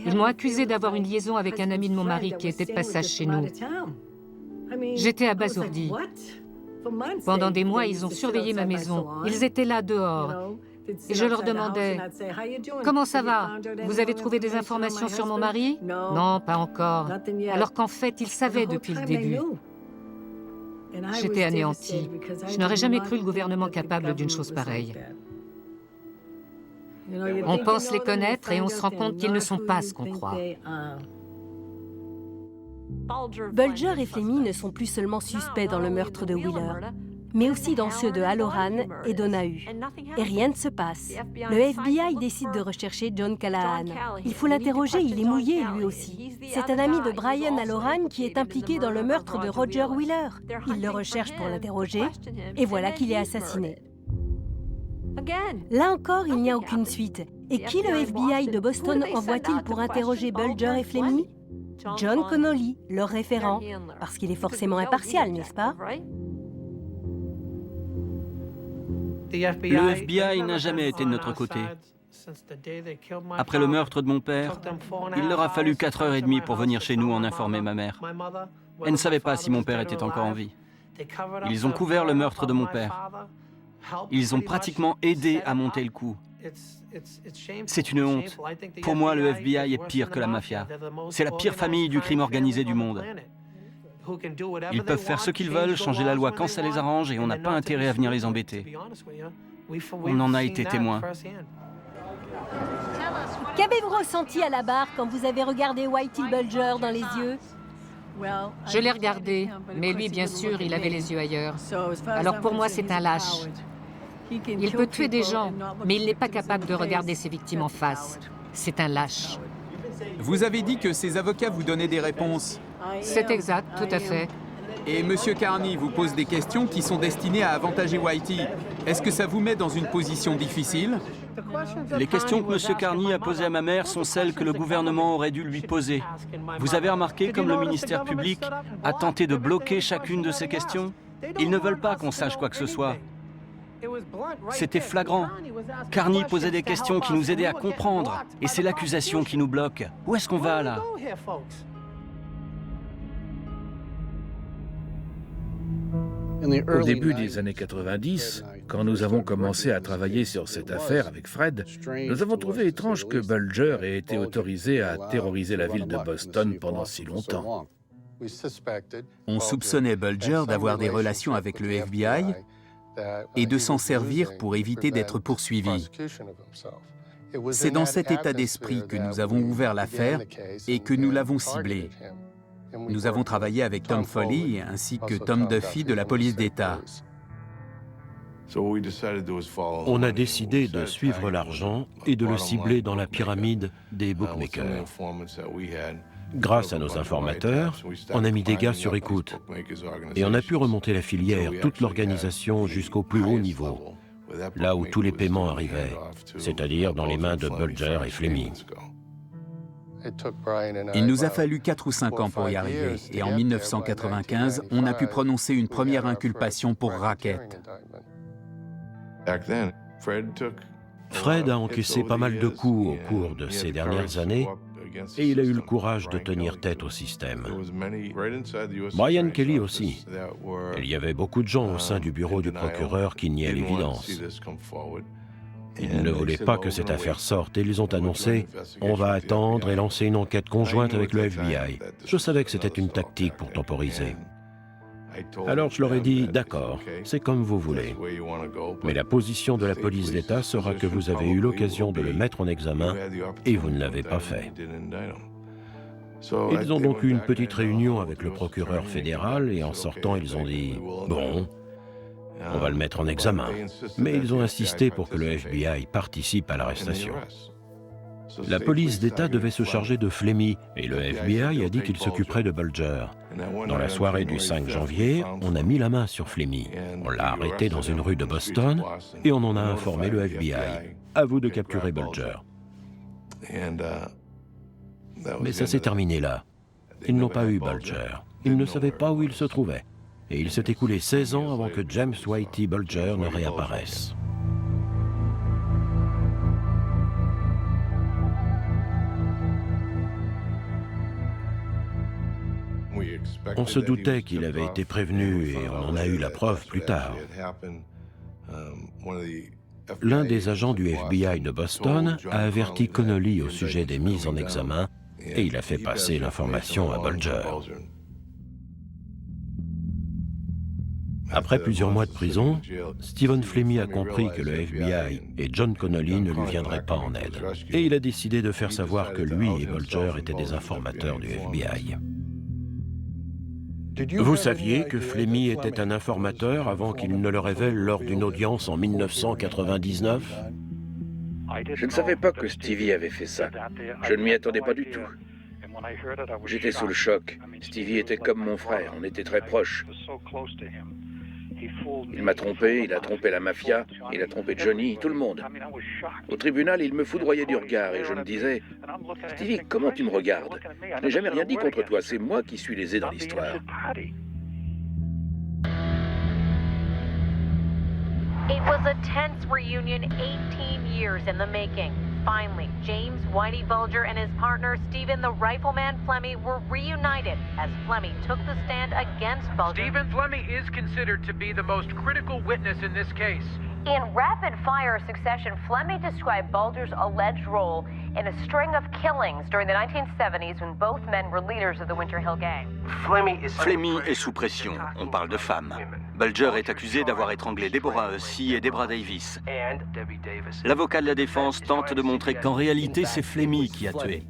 Ils m'ont accusé d'avoir une liaison avec un ami de mon mari qui était de passage chez nous. J'étais abasourdie. Pendant des mois, ils ont surveillé ma maison. Ils étaient là dehors. Et je leur demandais « Comment ça va? Vous avez trouvé des informations sur mon mari ?» « Non, pas encore. » Alors qu'en fait, ils savaient depuis le début. J'étais anéantie. Je n'aurais jamais cru le gouvernement capable d'une chose pareille. On pense les connaître et on se rend compte qu'ils ne sont pas ce qu'on croit. Bulger et Flemmy ne sont plus seulement suspects dans le meurtre de Wheeler, mais aussi dans ceux de Halloran et Donahue. Et rien ne se passe. Le FBI décide de rechercher John Callahan. Il faut l'interroger, il est mouillé lui aussi. C'est un ami de Brian Halloran qui est impliqué dans le meurtre de Roger Wheeler. Il le recherche pour l'interroger, et voilà qu'il est assassiné. Là encore, il n'y a aucune suite. Et qui le FBI de Boston envoie-t-il pour interroger Bulger et Flemmy? John Connolly, leur référent, parce qu'il est forcément impartial, n'est-ce pas? Le FBI n'a jamais été de notre côté. Après le meurtre de mon père, il leur a fallu 4h30 pour venir chez nous en informer ma mère. Elle ne savait pas si mon père était encore en vie. Ils ont couvert le meurtre de mon père. Ils ont pratiquement aidé à monter le coup. C'est une honte. Pour moi, le FBI est pire que la mafia. C'est la pire famille du crime organisé du monde. Ils peuvent faire ce qu'ils veulent, changer la loi quand ça les arrange et on n'a pas intérêt à venir les embêter. On en a été témoins. Qu'avez-vous ressenti à la barre quand vous avez regardé Whitey Bulger dans les yeux? Je l'ai regardé, mais lui, bien sûr, il avait les yeux ailleurs. Alors pour moi, c'est un lâche. Il peut tuer des gens, mais il n'est pas capable de regarder ses victimes en face. C'est un lâche. Vous avez dit que ses avocats vous donnaient des réponses. C'est exact, tout à fait. Et M. Carney vous pose des questions qui sont destinées à avantager Whitey. Est-ce que ça vous met dans une position difficile? Les questions que M. Carney a posées à ma mère sont celles que le gouvernement aurait dû lui poser. Vous avez remarqué comme le ministère public a tenté de bloquer chacune de ces questions? Ils ne veulent pas qu'on sache quoi que ce soit. C'était flagrant. Carney posait des questions qui nous aidaient à comprendre. Et c'est l'accusation qui nous bloque. Où est-ce qu'on va, là? Au début des années 90, quand nous avons commencé à travailler sur cette affaire avec Fred, nous avons trouvé étrange que Bulger ait été autorisé à terroriser la ville de Boston pendant si longtemps. On soupçonnait Bulger d'avoir des relations avec le FBI et de s'en servir pour éviter d'être poursuivi. C'est dans cet état d'esprit que nous avons ouvert l'affaire et que nous l'avons ciblé. Nous avons travaillé avec Tom Foley ainsi que Tom Duffy de la police d'État. On a décidé de suivre l'argent et de le cibler dans la pyramide des bookmakers. Grâce à nos informateurs, on a mis des gars sur écoute et on a pu remonter la filière, toute l'organisation jusqu'au plus haut niveau, là où tous les paiements arrivaient, c'est-à-dire dans les mains de Bulger et Flemmi. Il nous a fallu 4 ou 5 ans pour y arriver, et en 1995, on a pu prononcer une première inculpation pour racket. Fred a encaissé pas mal de coups au cours de ces dernières années, et il a eu le courage de tenir tête au système. Brian Kelly aussi. Il y avait beaucoup de gens au sein du bureau du procureur qui niaient l'évidence. Ils ne voulaient pas que cette affaire sorte et ils ont annoncé « On va attendre et lancer une enquête conjointe avec le FBI ». Je savais que c'était une tactique pour temporiser. Alors je leur ai dit « D'accord, c'est comme vous voulez. Mais la position de la police d'État sera que vous avez eu l'occasion de le mettre en examen et vous ne l'avez pas fait. » Ils ont donc eu une petite réunion avec le procureur fédéral et en sortant ils ont dit « Bon, on va le mettre en examen. » Mais ils ont insisté pour que le FBI participe à l'arrestation. La police d'État devait se charger de Flemmi et le FBI a dit qu'il s'occuperait de Bulger. Dans la soirée du 5 janvier, on a mis la main sur Flemmi. On l'a arrêté dans une rue de Boston et on en a informé le FBI. À vous de capturer Bulger. Mais ça s'est terminé là. Ils n'ont pas eu Bulger. Ils ne savaient pas où il se trouvait. Et il s'est écoulé 16 ans avant que James Whitey Bulger ne réapparaisse. On se doutait qu'il avait été prévenu et on en a eu la preuve plus tard. L'un des agents du FBI de Boston a averti Connolly au sujet des mises en examen et il a fait passer l'information à Bulger. Après plusieurs mois de prison, Stephen Flemmi a compris que le FBI et John Connolly ne lui viendraient pas en aide. Et il a décidé de faire savoir que lui et Bulger étaient des informateurs du FBI. Vous saviez que Flemmi était un informateur avant qu'il ne le révèle lors d'une audience en 1999 ? Je ne savais pas que Stevie avait fait ça. Je ne m'y attendais pas du tout. J'étais sous le choc. Stevie était comme mon frère, on était très proches. Il m'a trompé, il a trompé la mafia, il a trompé Johnny, tout le monde. Au tribunal, il me foudroyait du regard et je me disais « Stevie, comment tu me regardes? Je n'ai jamais rien dit contre toi, c'est moi qui suis lésé dans l'histoire. » It was a tense reunion 18 years in the making. Finally, James Whitey Bulger and his partner Stephen the Rifleman Flemmi were reunited as Flemmi took the stand against Bulger. Stephen Flemmi is considered to be the most critical witness in this case. In rapid-fire succession, Flemmi described Bulger's alleged role in a string of killings during the 1970s when both men were leaders of the Winter Hill Gang. Flemmi est sous pression. On parle de femmes. Bulger est accusé d'avoir étranglé Deborah Hussey et Debra Davis. L'avocat de la défense tente de montrer qu'en réalité, c'est Flemmi qui a tué.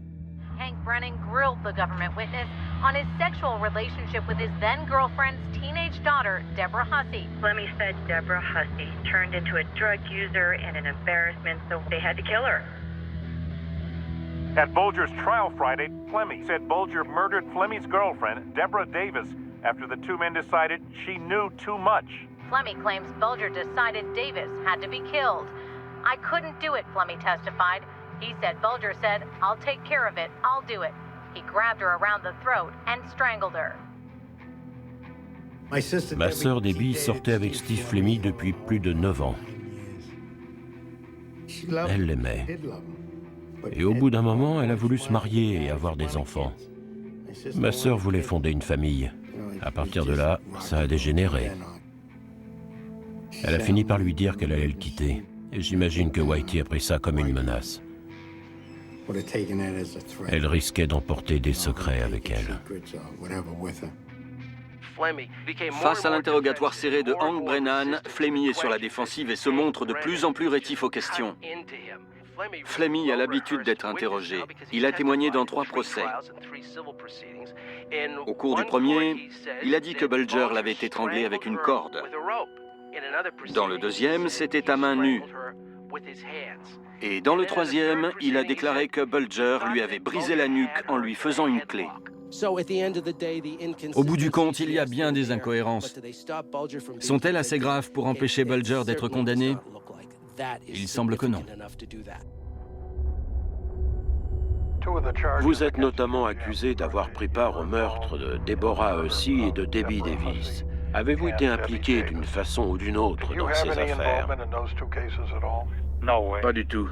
Hank Brennan grilled the government witness on his sexual relationship with his then-girlfriend's teenage daughter, Deborah Hussey. Flemmi said Deborah Hussey turned into a drug user and an embarrassment, so they had to kill her. At Bulger's trial Friday, Flemmi said Bulger murdered Flemmi's girlfriend, Deborah Davis, after the two men decided she knew too much. Flemmi claims Bulger decided Davis had to be killed. I couldn't do it, Flemmi testified. He said Bulger said, "I'll take care of it, I'll do it." He grabbed her around the throat and strangled her. Ma sœur Debbie sortait avec Steve Flemmi depuis plus de 9 ans. Elle l'aimait. Et au bout d'un moment, elle a voulu se marier et avoir des enfants. Ma sœur voulait fonder une famille. À partir de là, ça a dégénéré. Elle a fini par lui dire qu'elle allait le quitter. Et j'imagine que Whitey a pris ça comme une menace. Elle risquait d'emporter des secrets avec elle. Face à l'interrogatoire serré de Hank Brennan, Flemmi est sur la défensive et se montre de plus en plus rétif aux questions. Flemmi a l'habitude d'être interrogé. Il a témoigné dans 3 procès. Au cours du premier, il a dit que Bulger l'avait étranglé avec une corde. Dans le deuxième, c'était à main nue. Et dans le troisième, il a déclaré que Bulger lui avait brisé la nuque en lui faisant une clé. Au bout du compte, il y a bien des incohérences. Sont-elles assez graves pour empêcher Bulger d'être condamné? Il semble que non. Vous êtes notamment accusé d'avoir pris part au meurtre de Deborah Hussey et de Debbie Davis. Avez-vous été impliqué d'une façon ou d'une autre dans ces affaires? Pas du tout.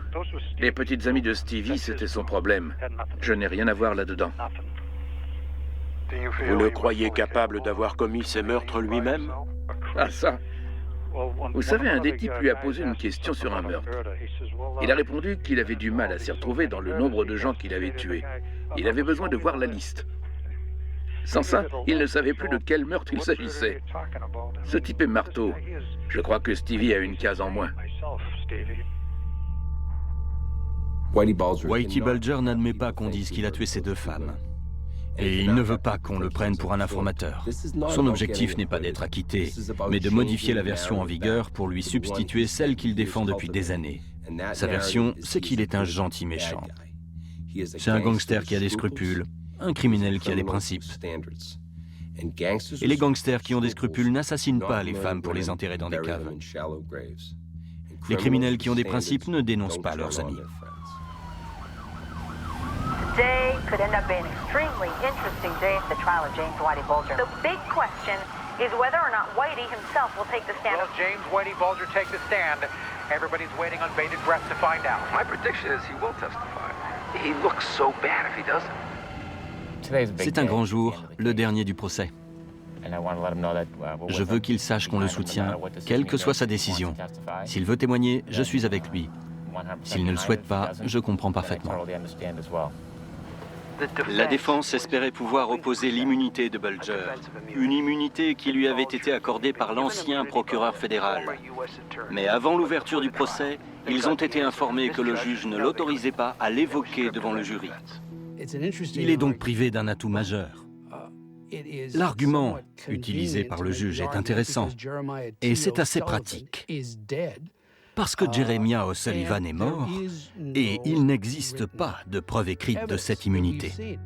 Les petites amies de Stevie, c'était son problème. Je n'ai rien à voir là-dedans. Vous le croyez capable d'avoir commis ces meurtres lui-même? Ah ça! Vous savez, un des types lui a posé une question sur un meurtre. Il a répondu qu'il avait du mal à s'y retrouver dans le nombre de gens qu'il avait tués. Il avait besoin de voir la liste. Sans ça, il ne savait plus de quel meurtre il s'agissait. Ce type est marteau. Je crois que Stevie a une case en moins. Whitey Bulger n'admet pas qu'on dise qu'il a tué ces 2 femmes. Et il ne veut pas qu'on le prenne pour un informateur. Son objectif n'est pas d'être acquitté, mais de modifier la version en vigueur pour lui substituer celle qu'il défend depuis des années. Sa version, c'est qu'il est un gentil méchant. C'est un gangster qui a des scrupules, un criminel qui a des principes. Et les gangsters qui ont des scrupules n'assassinent pas les femmes pour les enterrer dans des caves. Les criminels qui ont des principes ne dénoncent pas leurs amis. Today could end up being an extremely interesting day for the trial of James Whitey Bulger. The big question is whether or not Whitey himself will take the stand. Will James Whitey Bulger take the stand? Everybody's waiting on bated breath to find out. My prediction is he will testify. He looks so bad if he doesn't. C'est un grand jour, le dernier du procès. Je veux qu'il sache qu'on le soutient, quelle que soit sa décision. S'il veut témoigner, je suis avec lui. S'il ne le souhaite pas, je comprends parfaitement. La défense espérait pouvoir opposer l'immunité de Bulger, une immunité qui lui avait été accordée par l'ancien procureur fédéral. Mais avant l'ouverture du procès, ils ont été informés que le juge ne l'autorisait pas à l'évoquer devant le jury. Il est donc privé d'un atout majeur. L'argument utilisé par le juge est intéressant, et c'est assez pratique. Parce que Jeremiah O'Sullivan est mort, et il n'existe pas de preuve écrite de cette immunité.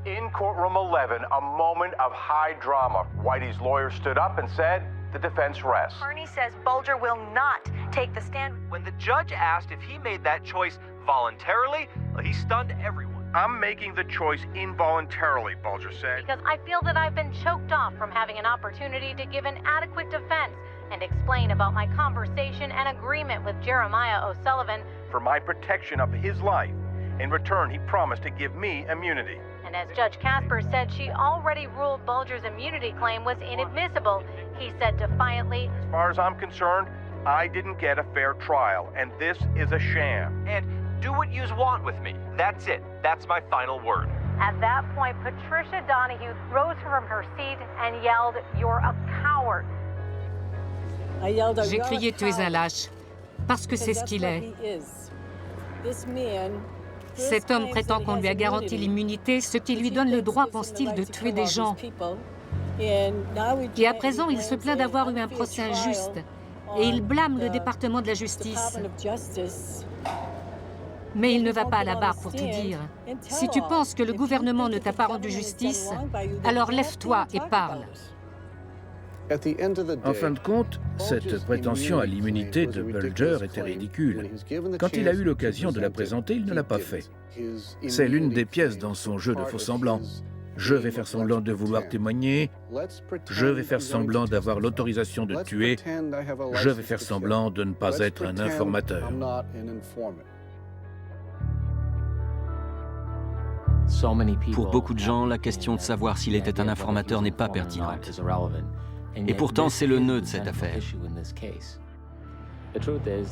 In courtroom 11, a moment of high drama. Whitey's lawyer stood up and said, the defense rests. Ernie says Bulger will not take the stand. When the judge asked if he made that choice voluntarily, he stunned everyone. I'm making the choice involuntarily, Bulger said. Because I feel that I've been choked off from having an opportunity to give an adequate defense and explain about my conversation and agreement with Jeremiah O'Sullivan. For my protection of his life. In return, he promised to give me immunity. And as Judge Casper said, she already ruled Bulger's immunity claim was inadmissible. He said defiantly, as far as I'm concerned, I didn't get a fair trial, and this is a sham. And do what you want with me. That's it. That's my final word. At that point, Patricia Donahue rose from her seat and yelled, "You're a coward." J'ai crié « Tu es un lâche », parce que c'est ce qu'il est. Cet homme prétend qu'on lui a garanti l'immunité, ce qui lui donne le droit, pense-t-il, de tuer des gens. Et à présent, il se plaint d'avoir eu un procès injuste. Et il blâme le département de la justice. Mais il ne va pas à la barre pour tout dire. Si tu penses que le gouvernement ne t'a pas rendu justice, alors lève-toi et parle. En fin de compte, cette prétention à l'immunité de Bulger était ridicule. Quand il a eu l'occasion de la présenter, il ne l'a pas fait. C'est l'une des pièces dans son jeu de faux-semblants. Je vais faire semblant de vouloir témoigner. Je vais faire semblant d'avoir l'autorisation de tuer. Je vais faire semblant de ne pas être un informateur. Pour beaucoup de gens, la question de savoir s'il était un informateur n'est pas pertinente. Et pourtant, c'est le nœud de cette affaire.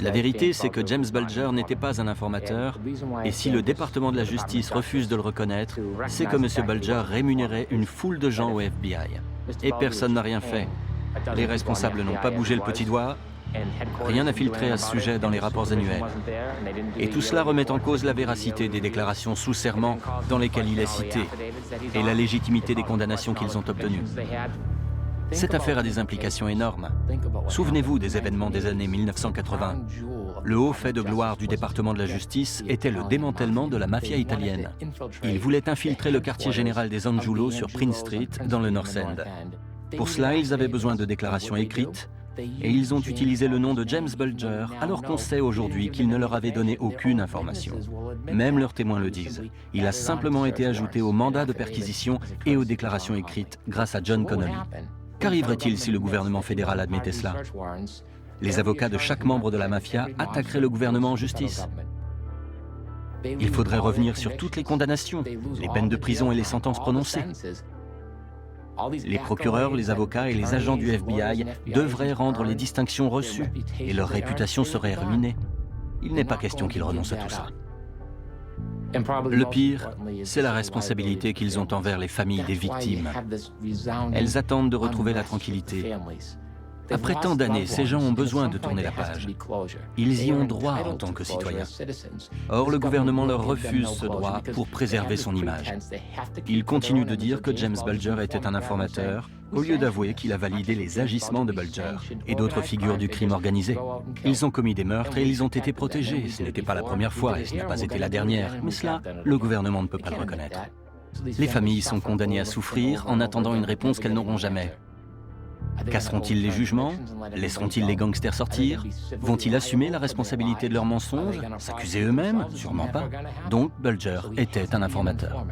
La vérité, c'est que James Bulger n'était pas un informateur, et si le département de la justice refuse de le reconnaître, c'est que M. Bulger rémunérait une foule de gens au FBI. Et personne n'a rien fait. Les responsables n'ont pas bougé le petit doigt, rien n'a filtré à ce sujet dans les rapports annuels. Et tout cela remet en cause la véracité des déclarations sous serment dans lesquelles il est cité, et la légitimité des condamnations qu'ils ont obtenues. Cette affaire a des implications énormes. Souvenez-vous des événements des années 1980. Le haut fait de gloire du département de la justice était le démantèlement de la mafia italienne. Ils voulaient infiltrer le quartier général des Angiulo sur Prince Street, dans le North End. Pour cela, ils avaient besoin de déclarations écrites, et ils ont utilisé le nom de James Bulger, alors qu'on sait aujourd'hui qu'il ne leur avait donné aucune information. Même leurs témoins le disent. Il a simplement été ajouté au mandat de perquisition et aux déclarations écrites grâce à John Connolly. Qu'arriverait-il si le gouvernement fédéral admettait cela? Les avocats de chaque membre de la mafia attaqueraient le gouvernement en justice. Il faudrait revenir sur toutes les condamnations, les peines de prison et les sentences prononcées. Les procureurs, les avocats et les agents du FBI devraient rendre les distinctions reçues et leur réputation serait ruinée. Il n'est pas question qu'ils renoncent à tout ça. Le pire, c'est la responsabilité qu'ils ont envers les familles des victimes. Elles attendent de retrouver la tranquillité. Après tant d'années, ces gens ont besoin de tourner la page. Ils y ont droit en tant que citoyens. Or, le gouvernement leur refuse ce droit pour préserver son image. Ils continuent de dire que James Bulger était un informateur, au lieu d'avouer qu'il a validé les agissements de Bulger et d'autres figures du crime organisé. Ils ont commis des meurtres et ils ont été protégés. Ce n'était pas la première fois et ce n'a pas été la dernière. Mais cela, le gouvernement ne peut pas le reconnaître. Les familles sont condamnées à souffrir en attendant une réponse qu'elles n'auront jamais. Casseront-ils les jugements? Laisseront-ils les gangsters sortir? Vont-ils assumer la responsabilité de leurs mensonges? S'accuser eux-mêmes? Sûrement pas. Donc, Bulger était un informateur.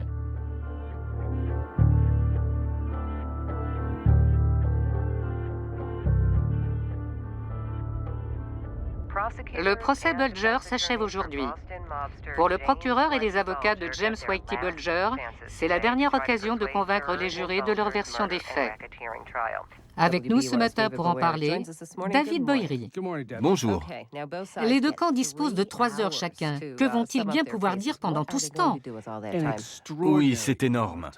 Le procès Bulger s'achève aujourd'hui. Pour le procureur et les avocats de James Whitey Bulger, c'est la dernière occasion de convaincre les jurés de leur version des faits. Avec nous ce matin pour en parler, David Boiry. Bonjour. Les deux camps disposent de 3 heures chacun. Que vont-ils bien pouvoir dire pendant tout ce temps? Oui, c'est énorme.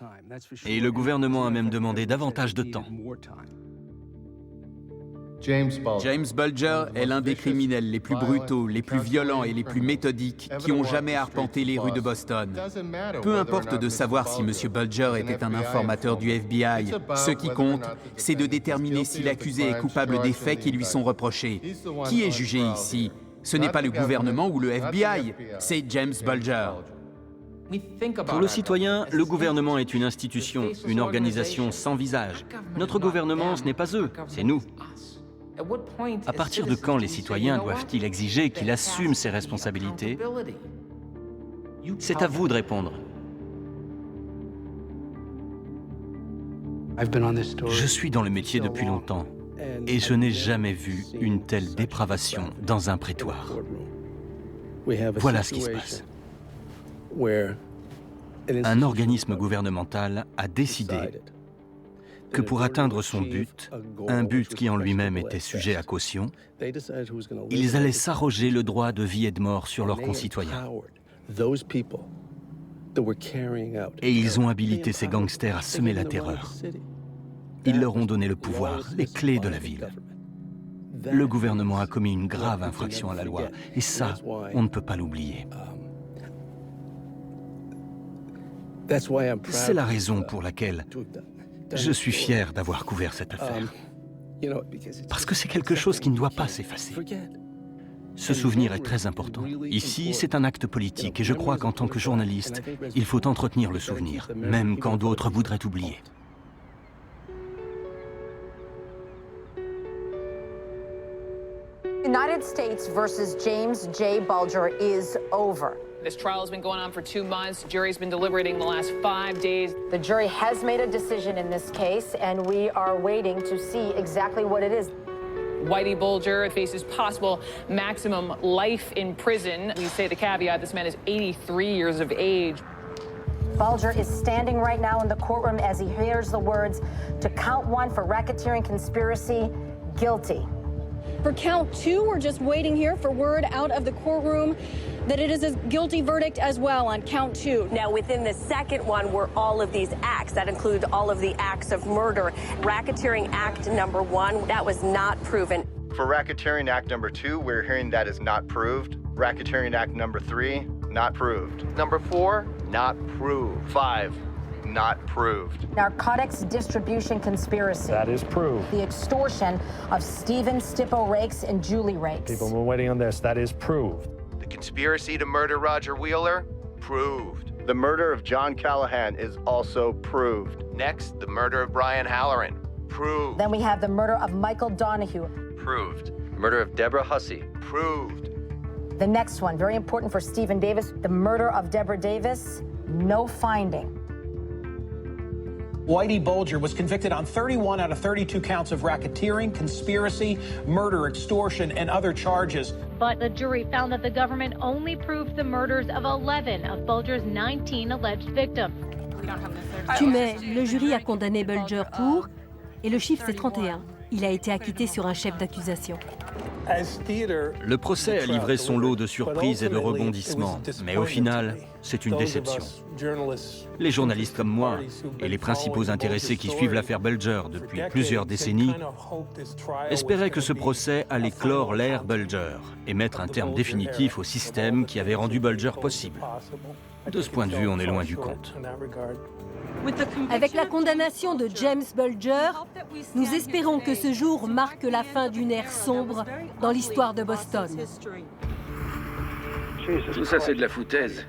Et le gouvernement a même demandé davantage de temps. James Bulger est l'un des criminels les plus brutaux, les plus violents et les plus méthodiques qui ont jamais arpenté les rues de Boston. Peu importe de savoir si M. Bulger était un informateur du FBI, ce qui compte, c'est de déterminer si l'accusé est coupable des faits qui lui sont reprochés. Qui est jugé ici? Ce n'est pas le gouvernement ou le FBI, c'est James Bulger. Pour le citoyen, le gouvernement est une institution, une organisation sans visage. Notre gouvernement, ce n'est pas eux, c'est nous. À partir de quand les citoyens doivent-ils exiger qu'il assume ses responsabilités? C'est à vous de répondre. Je suis dans le métier depuis longtemps et je n'ai jamais vu une telle dépravation dans un prétoire. Voilà ce qui se passe. Un organisme gouvernemental a décidé que pour atteindre son but, un but qui en lui-même était sujet à caution, ils allaient s'arroger le droit de vie et de mort sur leurs concitoyens. Et ils ont habilité ces gangsters à semer la terreur. Ils leur ont donné le pouvoir, les clés de la ville. Le gouvernement a commis une grave infraction à la loi, et ça, on ne peut pas l'oublier. C'est la raison pour laquelle je suis fier d'avoir couvert cette affaire. Parce que c'est quelque chose qui ne doit pas s'effacer. Ce souvenir est très important. Ici, c'est un acte politique et je crois qu'en tant que journaliste, il faut entretenir le souvenir, même quand d'autres voudraient oublier. United States versus James J. Bulger is over. This trial has been going on for 2 months. The jury's been deliberating the last 5 days. The jury has made a decision in this case, and we are waiting to see exactly what it is. Whitey Bulger faces possible maximum life in prison. We say the caveat, this man is 83 years of age. Bulger is standing right now in the courtroom as he hears the words, to count 1 for racketeering conspiracy, guilty. For count 2, we're just waiting here for word out of the courtroom that it is a guilty verdict as well on count 2. Now, within the second one were all of these acts. That includes all of the acts of murder. Racketeering Act number 1, that was not proven. For Racketeering Act number 2, we're hearing that is not proved. Racketeering Act number 3, not proved. Number 4, not proved. 5, not proved. Narcotics distribution conspiracy. That is proved. The extortion of Stephen Stippo Rakes and Julie Rakes. People have been waiting on this. That is proved. The conspiracy to murder Roger Wheeler, proved. The murder of John Callahan is also proved. Next, the murder of Brian Halloran, proved. Then we have the murder of Michael Donahue. Proved. Murder of Deborah Hussey, proved. The next one, very important for Stephen Davis, the murder of Deborah Davis, no finding. Whitey Bulger was convicted on 31 out of 32 counts of racketeering, conspiracy, murder, extortion, and other charges. But the jury found that the government only proved the murders of 11 of Bulger's 19 alleged victims. Mais le jury a condamné Bulger pour, et le chiffre c'est 31. Il a été acquitté sur un chef d'accusation. Le procès a livré son lot de surprises et de rebondissements, mais au final, c'est une déception. Les journalistes comme moi et les principaux intéressés qui suivent l'affaire Bulger depuis plusieurs décennies espéraient que ce procès allait clore l'ère Bulger et mettre un terme définitif au système qui avait rendu Bulger possible. De ce point de vue, on est loin du compte. Avec la condamnation de James Bulger, nous espérons que ce jour marque la fin d'une ère sombre dans l'histoire de Boston. Tout ça, c'est de la foutaise.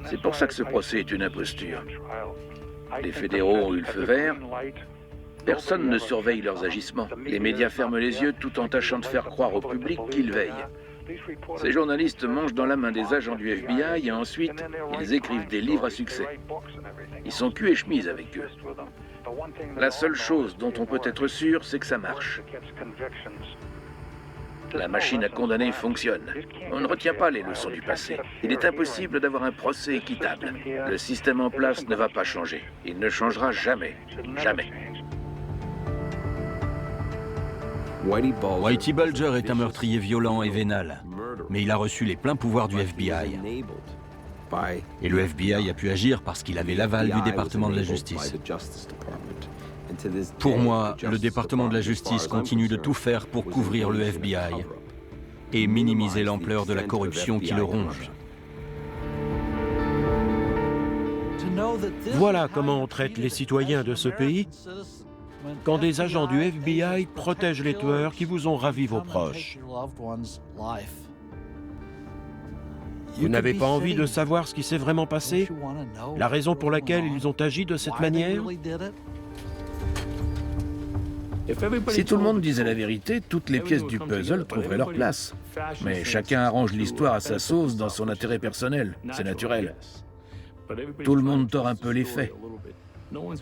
C'est pour ça que ce procès est une imposture. Les fédéraux ont eu le feu vert. Personne ne surveille leurs agissements. Les médias ferment les yeux tout en tâchant de faire croire au public qu'ils veillent. Ces journalistes mangent dans la main des agents du FBI et ensuite, ils écrivent des livres à succès. Ils sont cul et chemise avec eux. La seule chose dont on peut être sûr, c'est que ça marche. La machine à condamner fonctionne. On ne retient pas les leçons du passé. Il est impossible d'avoir un procès équitable. Le système en place ne va pas changer. Il ne changera jamais. Jamais. Whitey Bulger est un meurtrier violent et vénal, mais il a reçu les pleins pouvoirs du FBI. Et le FBI a pu agir parce qu'il avait l'aval du département de la justice. Pour moi, le département de la justice continue de tout faire pour couvrir le FBI et minimiser l'ampleur de la corruption qui le ronge. Voilà comment on traite les citoyens de ce pays quand des agents du FBI protègent les tueurs qui vous ont ravi vos proches. Vous n'avez pas envie de savoir ce qui s'est vraiment passé? La raison pour laquelle ils ont agi de cette manière? Si tout le monde disait la vérité, toutes les pièces du puzzle trouveraient leur place. Mais chacun arrange l'histoire à sa sauce dans son intérêt personnel. C'est naturel. Tout le monde tord un peu les faits.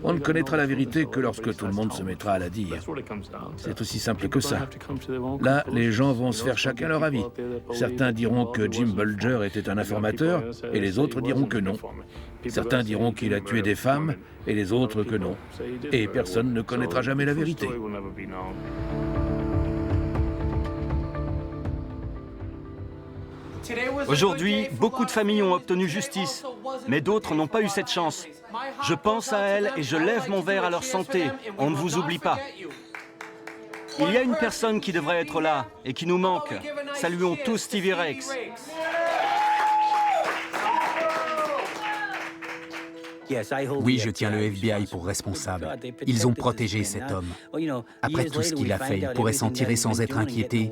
On ne connaîtra la vérité que lorsque tout le monde se mettra à la dire. C'est aussi simple que ça. Là, les gens vont se faire chacun leur avis. Certains diront que Jim Bulger était un informateur, et les autres diront que non. Certains diront qu'il a tué des femmes, et les autres que non. Et personne ne connaîtra jamais la vérité. Aujourd'hui, beaucoup de familles ont obtenu justice, mais d'autres n'ont pas eu cette chance. Je pense à elles et je lève mon verre à leur santé. On ne vous oublie pas. Il y a une personne qui devrait être là et qui nous manque. Saluons tous Stevie Rakes. Oui, je tiens le FBI pour responsable. Ils ont protégé cet homme. Après tout ce qu'il a fait, il pourrait s'en tirer sans être inquiété.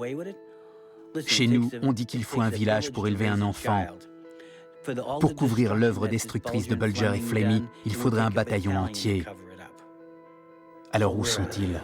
Chez nous, on dit qu'il faut un village pour élever un enfant. Pour couvrir l'œuvre destructrice de Bulger et Flemmi, il faudrait un bataillon entier. Alors où sont-ils ?